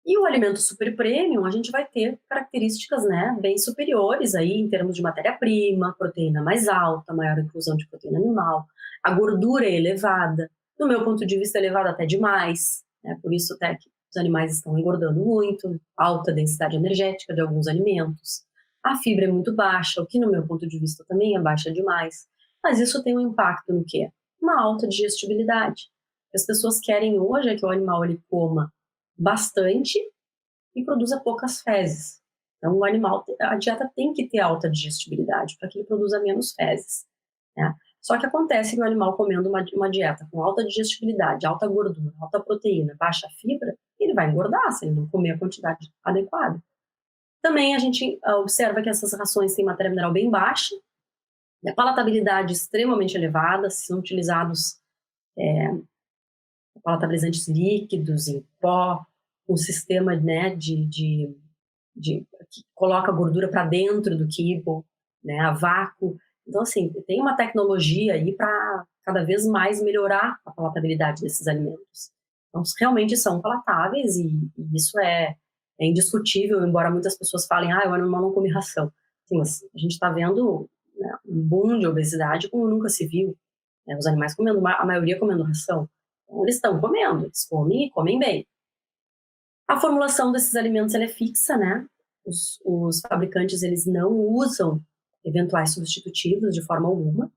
E o alimento super premium, a gente vai ter características, né, bem superiores aí em termos de matéria-prima, proteína mais alta, maior inclusão de proteína animal, a gordura é elevada, do meu ponto de vista elevada até demais, né, por isso até que os animais estão engordando muito, alta densidade energética de alguns alimentos, a fibra é muito baixa, o que no meu ponto de vista também é baixa demais, mas isso tem um impacto no quê? Uma alta digestibilidade. O que as pessoas querem hoje é que o animal ele coma bastante e produza poucas fezes. Então, o animal, a dieta tem que ter alta digestibilidade para que ele produza menos fezes, né? Só que acontece que o animal comendo uma dieta com alta digestibilidade, alta gordura, alta proteína, baixa fibra, ele vai engordar se ele não comer a quantidade adequada. Também a gente observa que essas rações têm matéria mineral bem baixa, né, palatabilidade extremamente elevada, se são utilizados palatabilizantes líquidos, em pó, um sistema, né, que coloca a gordura para dentro do kibble, né, a vácuo. Então, assim, tem uma tecnologia aí para cada vez mais melhorar a palatabilidade desses alimentos. Então, realmente são palatáveis e isso é indiscutível, embora muitas pessoas falem, o animal não come ração. Sim, mas a gente está vendo, né, um boom de obesidade como nunca se viu, né, os animais comendo, a maioria comendo ração. Então, eles estão comendo, eles comem e comem bem. A formulação desses alimentos ela é fixa, né? Os fabricantes eles não usam eventuais substitutivos de forma alguma.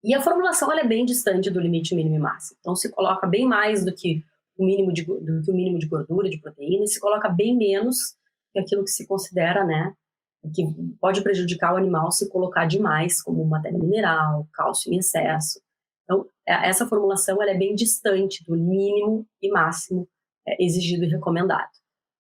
E a formulação ela é bem distante do limite mínimo e máximo. Então, se coloca bem mais do que o mínimo de gordura, de proteína, e se coloca bem menos que aquilo que se considera, né, que pode prejudicar o animal se colocar demais, como matéria mineral, cálcio em excesso. Então, essa formulação ela é bem distante do mínimo e máximo exigido e recomendado.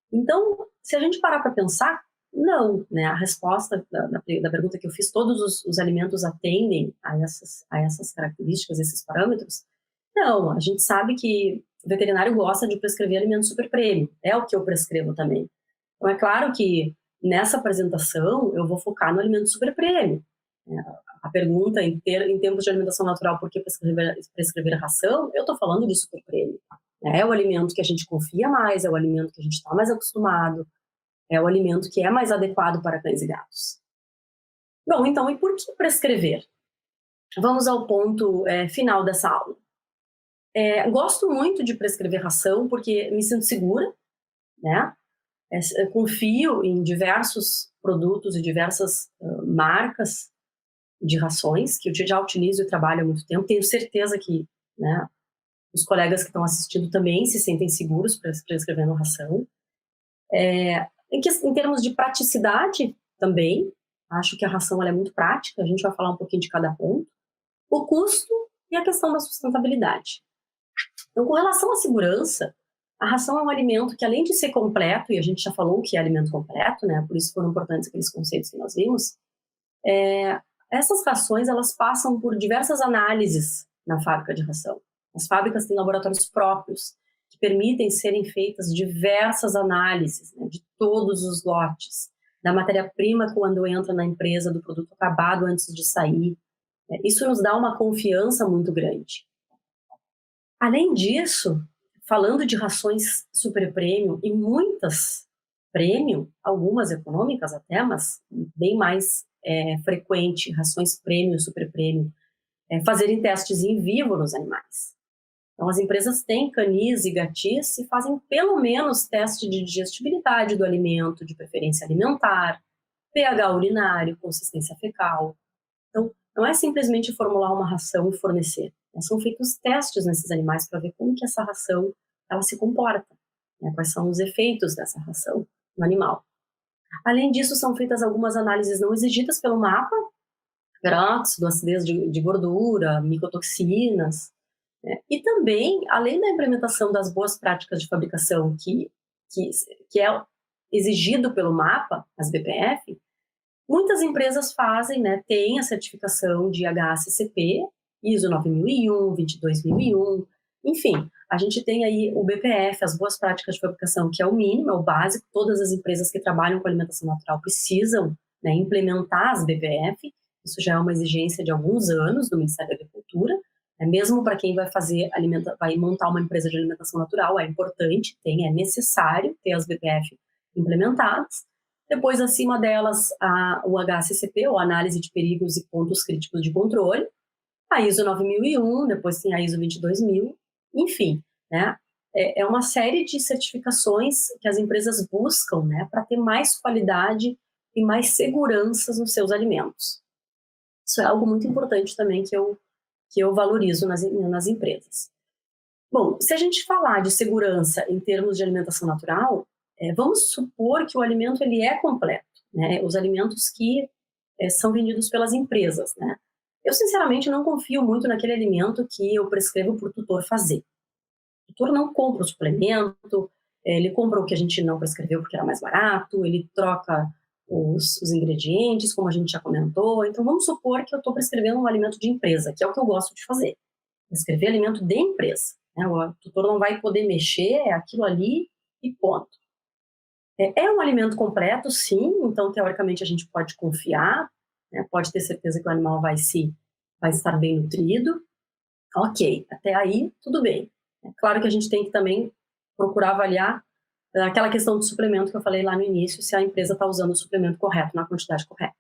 Então, se a gente parar para pensar, não, né? A resposta da pergunta que eu fiz, todos os alimentos atendem a essas características, esses parâmetros? Não, a gente sabe que o veterinário gosta de prescrever alimento super premium, é o que eu prescrevo também. Então, é claro que nessa apresentação eu vou focar no alimento super premium. A pergunta em termos de alimentação natural, por que prescrever ração? Eu estou falando de super premium. É o alimento que a gente confia mais, é o alimento que a gente está mais acostumado, é o alimento que é mais adequado para cães e gatos. Bom, então, e por que prescrever? Vamos ao ponto final dessa aula. Gosto muito de prescrever ração porque me sinto segura, né? Confio em diversos produtos e diversas marcas de rações que eu já utilizo e trabalho há muito tempo. Tenho certeza que, né, os colegas que estão assistindo também se sentem seguros prescrevendo ração. Em termos de praticidade também, acho que a ração ela é muito prática, a gente vai falar um pouquinho de cada ponto. O custo e a questão da sustentabilidade. Então, com relação à segurança, A ração é um alimento que, além de ser completo, e a gente já falou que é alimento completo, né? Por isso foram importantes aqueles conceitos que nós vimos. Essas rações, elas passam por diversas análises na fábrica de ração. As fábricas têm laboratórios próprios que permitem serem feitas diversas análises, né, de todos os lotes, da matéria-prima quando entra na empresa, do produto acabado antes de sair. Isso nos dá uma confiança muito grande. Além disso, falando de rações super premium e muitas premium, algumas econômicas até, mas bem mais frequente, rações premium, super premium, fazerem testes em vivo nos animais. Então, as empresas têm canis e gatis e fazem pelo menos teste de digestibilidade do alimento, de preferência alimentar, pH urinário, consistência fecal. Então, não é simplesmente formular uma ração e fornecer. São feitos testes nesses animais para ver como que essa ração ela se comporta, né? Quais são os efeitos dessa ração no animal. Além disso, são feitas algumas análises não exigidas pelo mapa, peróxido, acidez de gordura, micotoxinas, né? E também, além da implementação das boas práticas de fabricação que é exigido pelo mapa, as BPF, muitas empresas fazem, né, têm a certificação de HACCP, ISO 9001, 22001, enfim, a gente tem aí o BPF, as boas práticas de fabricação, que é o mínimo, é o básico, todas as empresas que trabalham com alimentação natural precisam, né, implementar as BPF, isso já é uma exigência de alguns anos do Ministério da Agricultura, né, mesmo para quem vai vai montar uma empresa de alimentação natural, é importante, é necessário ter as BPF implementadas. Depois, acima delas, o HACCP, ou Análise de Perigos e Pontos Críticos de Controle, a ISO 9001, depois tem a ISO 22000, enfim, né? É uma série de certificações que as empresas buscam, né, para ter mais qualidade e mais seguranças nos seus alimentos. Isso é algo muito importante também que eu valorizo nas empresas. Bom, se a gente falar de segurança em termos de alimentação natural, vamos supor que o alimento ele é completo, né? Os alimentos que são vendidos pelas empresas, né? Eu, sinceramente, não confio muito naquele alimento que eu prescrevo para o tutor fazer. O tutor não compra o suplemento, ele compra o que a gente não prescreveu porque era mais barato, ele troca os ingredientes, como a gente já comentou. Então, vamos supor que eu estou prescrevendo um alimento de empresa, que é o que eu gosto de fazer. Prescrever alimento de empresa, né? O tutor não vai poder mexer, é aquilo ali e ponto. É um alimento completo, sim, então teoricamente a gente pode confiar, né? Pode ter certeza que o animal vai estar bem nutrido. Ok, até aí tudo bem. É claro que a gente tem que também procurar avaliar aquela questão do suplemento que eu falei lá no início, se a empresa está usando o suplemento correto, na quantidade correta.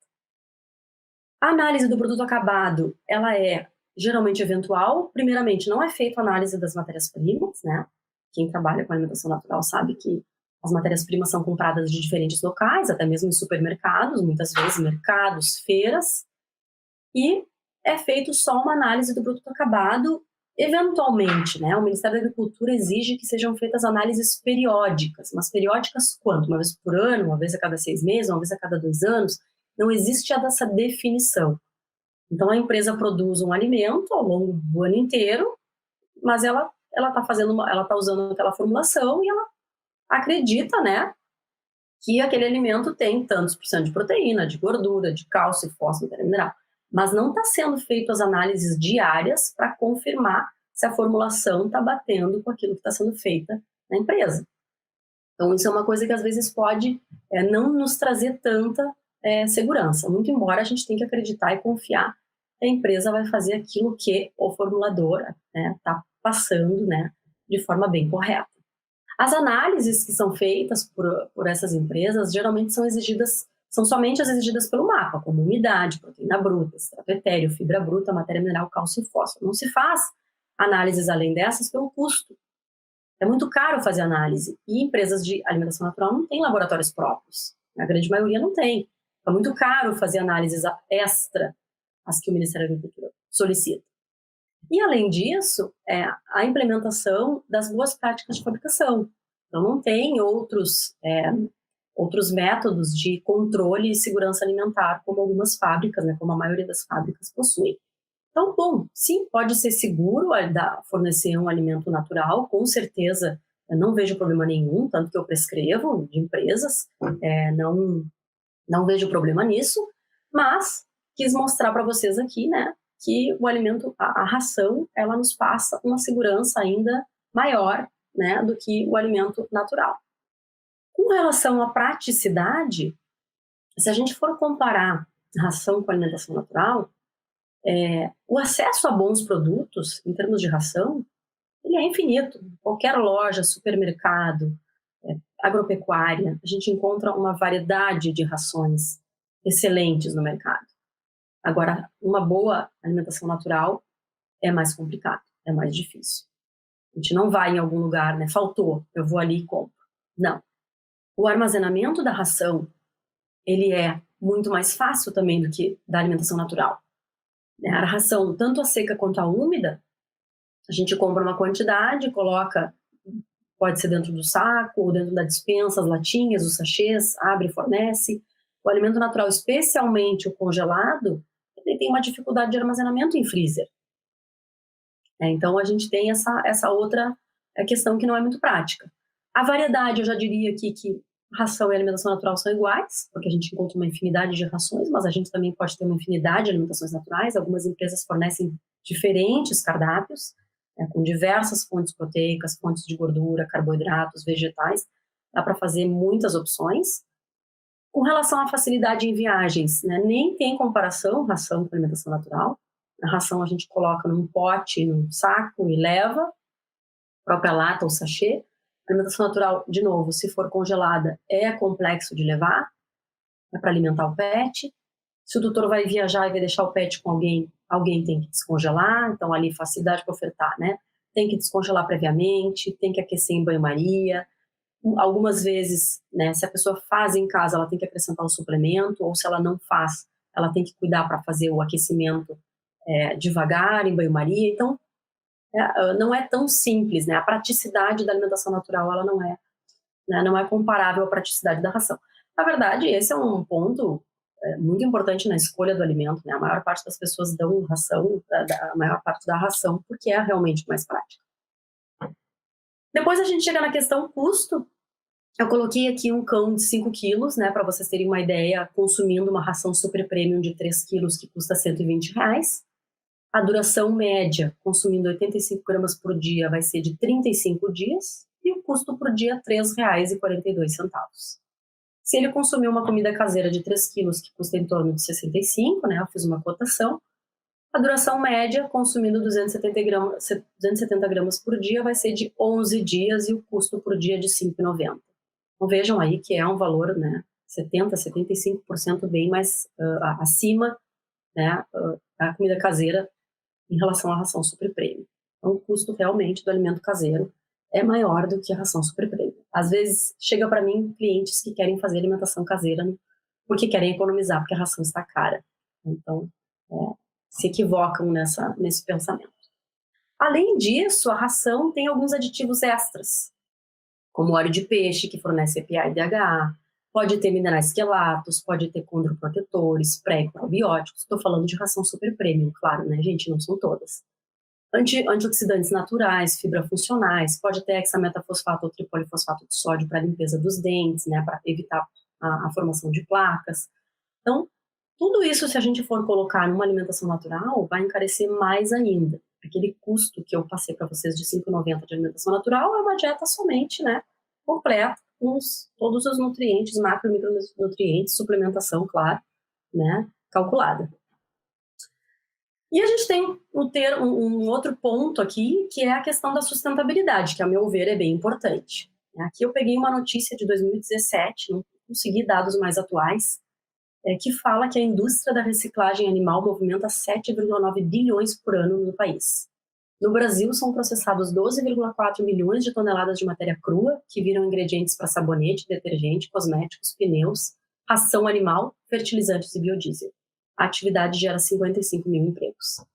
A análise do produto acabado, ela é geralmente eventual. Primeiramente, não é feita análise das matérias-primas, né? Quem trabalha com alimentação natural sabe que as matérias-primas são compradas de diferentes locais, até mesmo em supermercados, muitas vezes mercados, feiras, e é feito só uma análise do produto acabado, eventualmente, né? O Ministério da Agricultura exige que sejam feitas análises periódicas, mas periódicas quanto? Uma vez por ano, uma vez a cada 6 meses, uma vez a cada 2 anos? Não existe essa definição. Então, a empresa produz um alimento ao longo do ano inteiro, mas ela está usando aquela formulação e ela acredita, né, que aquele alimento tem tantos por cento de proteína, de gordura, de cálcio, fósforo, mineral. Mas não está sendo feito as análises diárias para confirmar se a formulação está batendo com aquilo que está sendo feita na empresa. Então, isso é uma coisa que às vezes pode não nos trazer tanta segurança, muito embora a gente tenha que acreditar e confiar que a empresa vai fazer aquilo que o formulador está passando, né, de forma bem correta. As análises que são feitas por essas empresas geralmente são somente as exigidas pelo mapa, como umidade, proteína bruta, extrato etéreo, fibra bruta, matéria mineral, cálcio e fósforo. Não se faz análises além dessas pelo custo. É muito caro fazer análise e empresas de alimentação natural não têm laboratórios próprios. A grande maioria não tem. É muito caro fazer análises extra às que o Ministério da Agricultura solicita. E, além disso, a implementação das boas práticas de fabricação. Então, não tem outros métodos de controle e segurança alimentar, como algumas fábricas, né, como a maioria das fábricas possuem. Então, bom, sim, pode ser seguro fornecer um alimento natural, com certeza Eu não vejo problema nenhum, tanto que eu prescrevo de empresas, não vejo problema nisso, mas quis mostrar para vocês aqui, né, que o alimento, a ração, ela nos passa uma segurança ainda maior, né, do que o alimento natural. Com relação à praticidade, se a gente for comparar ração com alimentação natural, o acesso a bons produtos, em termos de ração, ele é infinito. Qualquer loja, supermercado, agropecuária, a gente encontra uma variedade de rações excelentes no mercado. Agora, uma boa alimentação natural é mais complicado, é mais difícil. A gente não vai em algum lugar, né? Faltou, eu vou ali e compro. Não. O armazenamento da ração, ele é muito mais fácil também do que da alimentação natural. A ração, tanto a seca quanto a úmida, a gente compra uma quantidade, coloca, pode ser dentro do saco, ou dentro da despensa, as latinhas, os sachês, abre e fornece. O alimento natural, especialmente o congelado, ele tem uma dificuldade de armazenamento em freezer. Então, a gente tem essa outra questão que não é muito prática. A variedade, eu já diria aqui que ração e alimentação natural são iguais, porque a gente encontra uma infinidade de rações, mas a gente também pode ter uma infinidade de alimentações naturais. Algumas empresas fornecem diferentes cardápios, com diversas fontes proteicas, fontes de gordura, carboidratos, vegetais. Dá para fazer muitas opções. Com relação à facilidade em viagens, né, nem tem comparação ração com alimentação natural. A ração a gente coloca num pote, num saco e leva, própria lata ou sachê. A alimentação natural, de novo, se for congelada, é complexo de levar, é para alimentar o pet. Se o tutor vai viajar e vai deixar o pet com alguém tem que descongelar, então ali facilidade para ofertar, né? Tem que descongelar previamente, tem que aquecer em banho-maria. Algumas vezes, né, se a pessoa faz em casa, ela tem que acrescentar um suplemento, ou se ela não faz, ela tem que cuidar para fazer o aquecimento devagar, em banho-maria. Então, não é tão simples, né? A praticidade da alimentação natural, ela não é comparável à praticidade da ração. Na verdade, esse é um ponto muito importante na escolha do alimento, né? A maior parte das pessoas dão ração, a maior parte da ração, porque é realmente mais prática. Depois a gente chega na questão custo. Eu coloquei aqui um cão de 5 quilos, né, para vocês terem uma ideia, consumindo uma ração super premium de 3 quilos que custa R$120. A duração média, consumindo 85 gramas por dia, vai ser de 35 dias e o custo por dia é R$3,42. Se ele consumir uma comida caseira de 3 quilos, que custa em torno de 65, né, eu fiz uma cotação, a duração média, consumindo 270 gramas por dia, vai ser de 11 dias e o custo por dia de R$5,90. Então vejam aí que é um valor, né, 75% bem mais acima, né, da comida caseira em relação à ração super premium. Então o custo realmente do alimento caseiro é maior do que a ração super premium. Às vezes chega para mim clientes que querem fazer alimentação caseira porque querem economizar, porque a ração está cara. Então se equivocam nesse pensamento. Além disso, a ração tem alguns aditivos extras, como óleo de peixe, que fornece EPA e DHA, pode ter minerais quelatos, pode ter condroprotetores, pré-probióticos. Estou falando de ração super premium, claro, né, gente? Não são todas. Antioxidantes naturais, fibras funcionais, pode ter hexametafosfato ou tripolifosfato de sódio para limpeza dos dentes, né, para evitar a formação de placas. Então, tudo isso, se a gente for colocar numa alimentação natural, vai encarecer mais ainda. Aquele custo que eu passei para vocês de R$5,90 de alimentação natural é uma dieta somente, né, completa, com todos os nutrientes, macro e micronutrientes, suplementação, claro, né, calculada. E a gente tem um outro ponto aqui, que é a questão da sustentabilidade, que, a meu ver, é bem importante. Aqui eu peguei uma notícia de 2017, não consegui dados mais atuais, que fala que a indústria da reciclagem animal movimenta 7,9 bilhões por ano no país. No Brasil, são processados 12,4 milhões de toneladas de matéria crua, que viram ingredientes para sabonete, detergente, cosméticos, pneus, ração animal, fertilizantes e biodiesel. A atividade gera 55 mil empregos.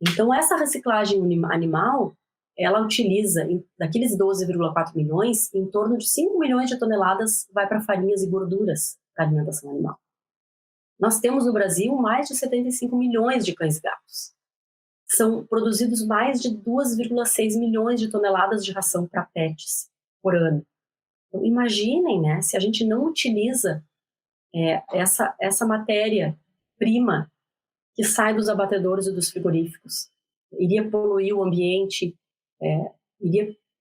Então, essa reciclagem animal, ela utiliza, daqueles 12,4 milhões, em torno de 5 milhões de toneladas vai para farinhas e gorduras da alimentação animal. Nós temos no Brasil mais de 75 milhões de cães e gatos. São produzidos mais de 2,6 milhões de toneladas de ração para pets. por ano. Então, imaginem, né, se a gente não utiliza essa matéria-prima que sai dos abatedouros e dos frigoríficos. Iria poluir o ambiente,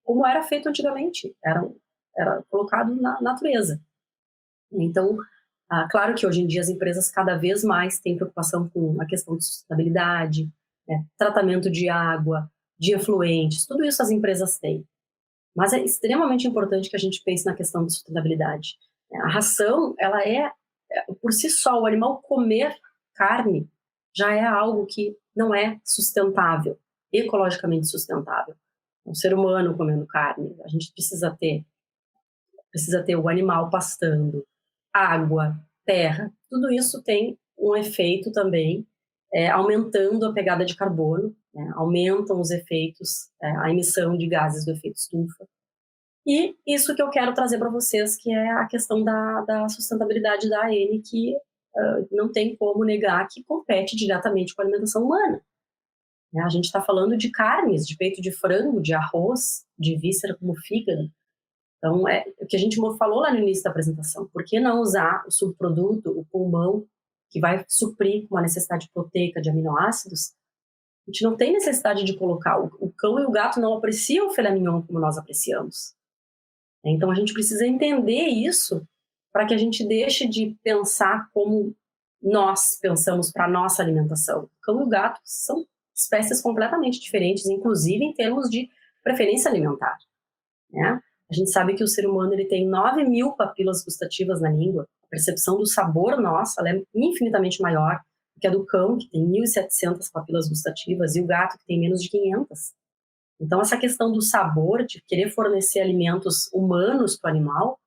como era feito antigamente, era colocado na natureza. Então, claro que hoje em dia as empresas cada vez mais têm preocupação com a questão de sustentabilidade, tratamento de água, de efluentes, tudo isso as empresas têm. Mas é extremamente importante que a gente pense na questão de sustentabilidade. A ração, ela por si só, o animal comer carne já é algo que não é sustentável, ecologicamente sustentável. Um ser humano comendo carne, a gente precisa ter o animal pastando, água, terra, tudo isso tem um efeito também, aumentando a pegada de carbono, né, aumentam os efeitos, a emissão de gases do efeito estufa. E isso que eu quero trazer para vocês, que é a questão da sustentabilidade da AN, que não tem como negar que compete diretamente com a alimentação humana. A gente está falando de carnes, de peito de frango, de arroz, de víscera como fígado. Então, é o que a gente falou lá no início da apresentação. Por que não usar o subproduto, o pulmão, que vai suprir uma necessidade proteica de aminoácidos? A gente não tem necessidade de colocar. O cão e o gato não apreciam o filé mignon como nós apreciamos. Então, a gente precisa entender isso para que a gente deixe de pensar como nós pensamos para a nossa alimentação. O cão e o gato são espécies completamente diferentes, inclusive em termos de preferência alimentar, né? A gente sabe que o ser humano ele tem 9.000 papilas gustativas na língua. A percepção do sabor nossa ela é infinitamente maior do que a do cão, que tem 1.700 papilas gustativas, e o gato, que tem menos de 500. Então, essa questão do sabor, de querer fornecer alimentos humanos para o animal,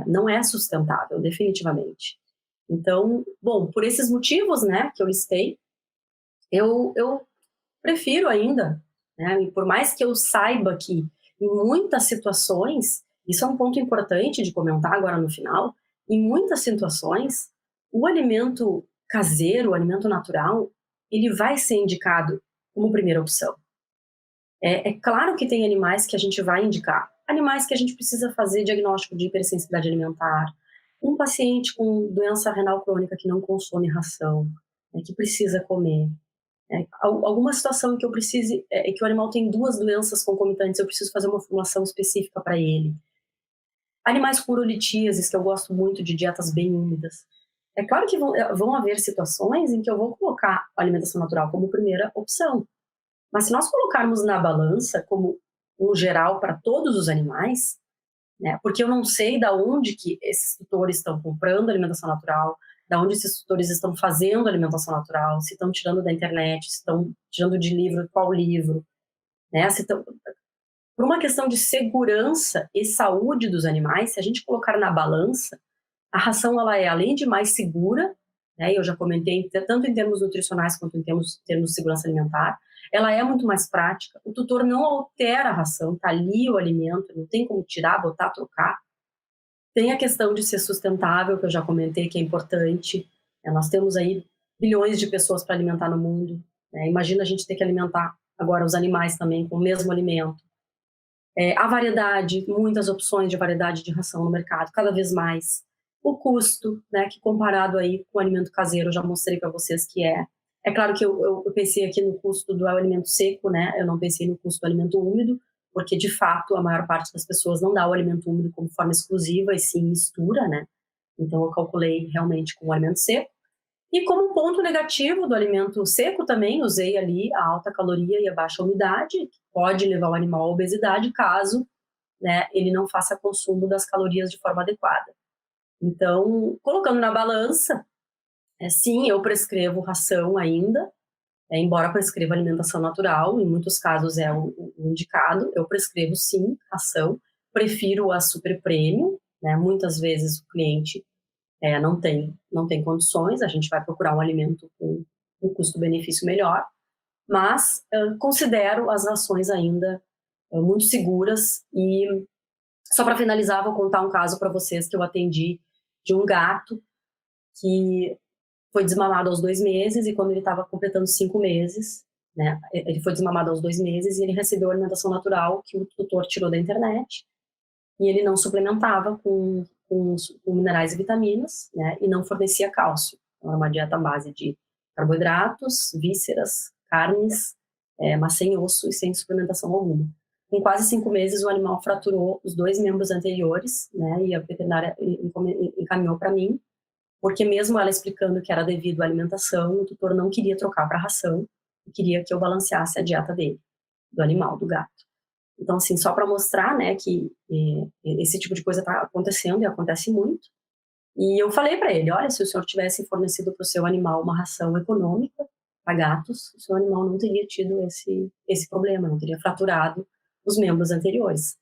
não é sustentável, definitivamente. Então, bom, por esses motivos, né, que eu listei, eu prefiro ainda, né, e por mais que eu saiba que em muitas situações, isso é um ponto importante de comentar agora no final, em muitas situações, o alimento caseiro, o alimento natural, ele vai ser indicado como primeira opção. É claro que tem animais que a gente vai indicar, animais que a gente precisa fazer diagnóstico de hipersensibilidade alimentar, um paciente com doença renal crônica que não consome ração, que precisa comer, alguma situação em que eu precise, que o animal tem 2 doenças concomitantes, eu preciso fazer uma formulação específica para ele. Animais com urolitíases, que eu gosto muito de dietas bem úmidas. É claro que vão haver situações em que eu vou colocar a alimentação natural como primeira opção. Mas se nós colocarmos na balança como um geral para todos os animais, né, porque eu não sei de onde que esses tutores estão comprando alimentação natural, de onde esses tutores estão fazendo alimentação natural, se estão tirando da internet, se estão tirando de livro, qual livro, né? Por uma questão de segurança e saúde dos animais, se a gente colocar na balança, a ração ela é, além de mais segura, né, eu já comentei, tanto em termos nutricionais quanto em termos de segurança alimentar, ela é muito mais prática, o tutor não altera a ração, está ali o alimento, não tem como tirar, botar, trocar. Tem a questão de ser sustentável, que eu já comentei, que é importante. Nós temos aí bilhões de pessoas para alimentar no mundo. Imagina a gente ter que alimentar agora os animais também com o mesmo alimento. A variedade, muitas opções de variedade de ração no mercado, cada vez mais. O custo, né, que comparado aí com o alimento caseiro, eu já mostrei para vocês que é. É claro que eu pensei aqui no custo do alimento seco, né? Eu não pensei no custo do alimento úmido, porque de fato a maior parte das pessoas não dá o alimento úmido como forma exclusiva e sim mistura, né? Então eu calculei realmente com o alimento seco. E como ponto negativo do alimento seco também usei ali a alta caloria e a baixa umidade, que pode levar o animal à obesidade caso, né, ele não faça consumo das calorias de forma adequada. Então, colocando na balança, sim, eu prescrevo ração ainda, embora prescreva alimentação natural, em muitos casos é o indicado, eu prescrevo sim ração, prefiro a super premium, né? Muitas vezes o cliente não tem condições, a gente vai procurar um alimento com um custo-benefício melhor, mas considero as rações ainda muito seguras. E só para finalizar, vou contar um caso para vocês que eu atendi de um gato que foi desmamado aos 2 meses, e quando ele estava completando 5 meses, né, ele foi desmamado aos 2 meses e ele recebeu a alimentação natural que o tutor tirou da internet. e ele não suplementava com minerais e vitaminas, né, e não fornecia cálcio. Então, era uma dieta à base de carboidratos, vísceras, carnes, mas sem osso e sem suplementação alguma. Com quase 5 meses, o animal fraturou os 2 membros anteriores, né, e a veterinária encaminhou para mim, porque mesmo ela explicando que era devido à alimentação, o tutor não queria trocar para ração, e queria que eu balanceasse a dieta dele, do animal, do gato. Então, assim, só para mostrar, né, que esse tipo de coisa está acontecendo e acontece muito. E eu falei para ele, olha, se o senhor tivesse fornecido para o seu animal uma ração econômica para gatos, o seu animal não teria tido esse problema, não teria fraturado os membros anteriores,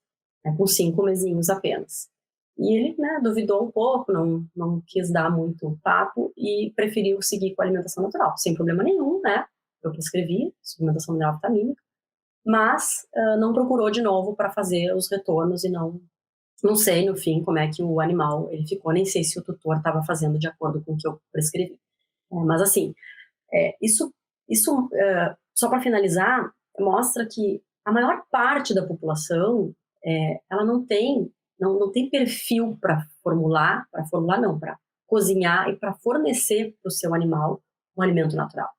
né, com 5 mesinhos apenas. E ele, né, duvidou um pouco, não quis dar muito papo e preferiu seguir com a alimentação natural, sem problema nenhum, né? Eu prescrevi suplementação mineral vitamínica, mas não procurou de novo para fazer os retornos e não sei no fim como é que o animal ele ficou, nem sei se o tutor estava fazendo de acordo com o que eu prescrevi. Mas assim, isso só para finalizar, mostra que a maior parte da população ela não tem perfil para cozinhar e para fornecer para o seu animal um alimento natural,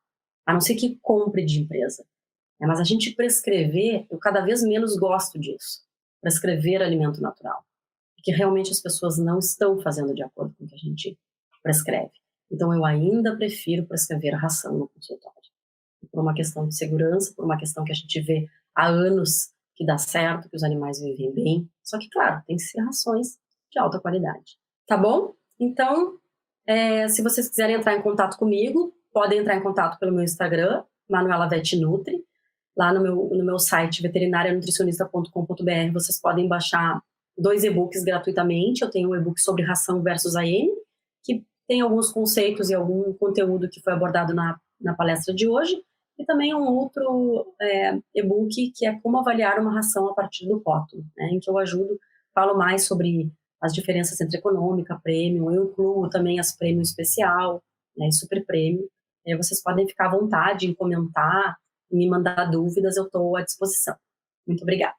a não ser que compre de empresa. Mas a gente prescrever, eu cada vez menos gosto disso, prescrever alimento natural, porque realmente as pessoas não estão fazendo de acordo com o que a gente prescreve. Então eu ainda prefiro prescrever a ração no consultório, por uma questão de segurança, por uma questão que a gente vê há anos que dá certo, que os animais vivem bem, só que, claro, tem que ser rações de alta qualidade. Tá bom? Então, se vocês quiserem entrar em contato comigo, podem entrar em contato pelo meu Instagram, Manuela Vetnutri. Lá no meu site, veterinarianutricionista.com.br, vocês podem baixar 2 e-books gratuitamente. Eu tenho um e-book sobre ração versus AN, que tem alguns conceitos e algum conteúdo que foi abordado na palestra de hoje, e também um outro e-book que é como avaliar uma ração a partir do rótulo, né, em que eu falo mais sobre as diferenças entre econômica, premium, eu incluo também as premium especial, né, e super premium. Vocês podem ficar à vontade em comentar, me mandar dúvidas, eu estou à disposição. Muito obrigada.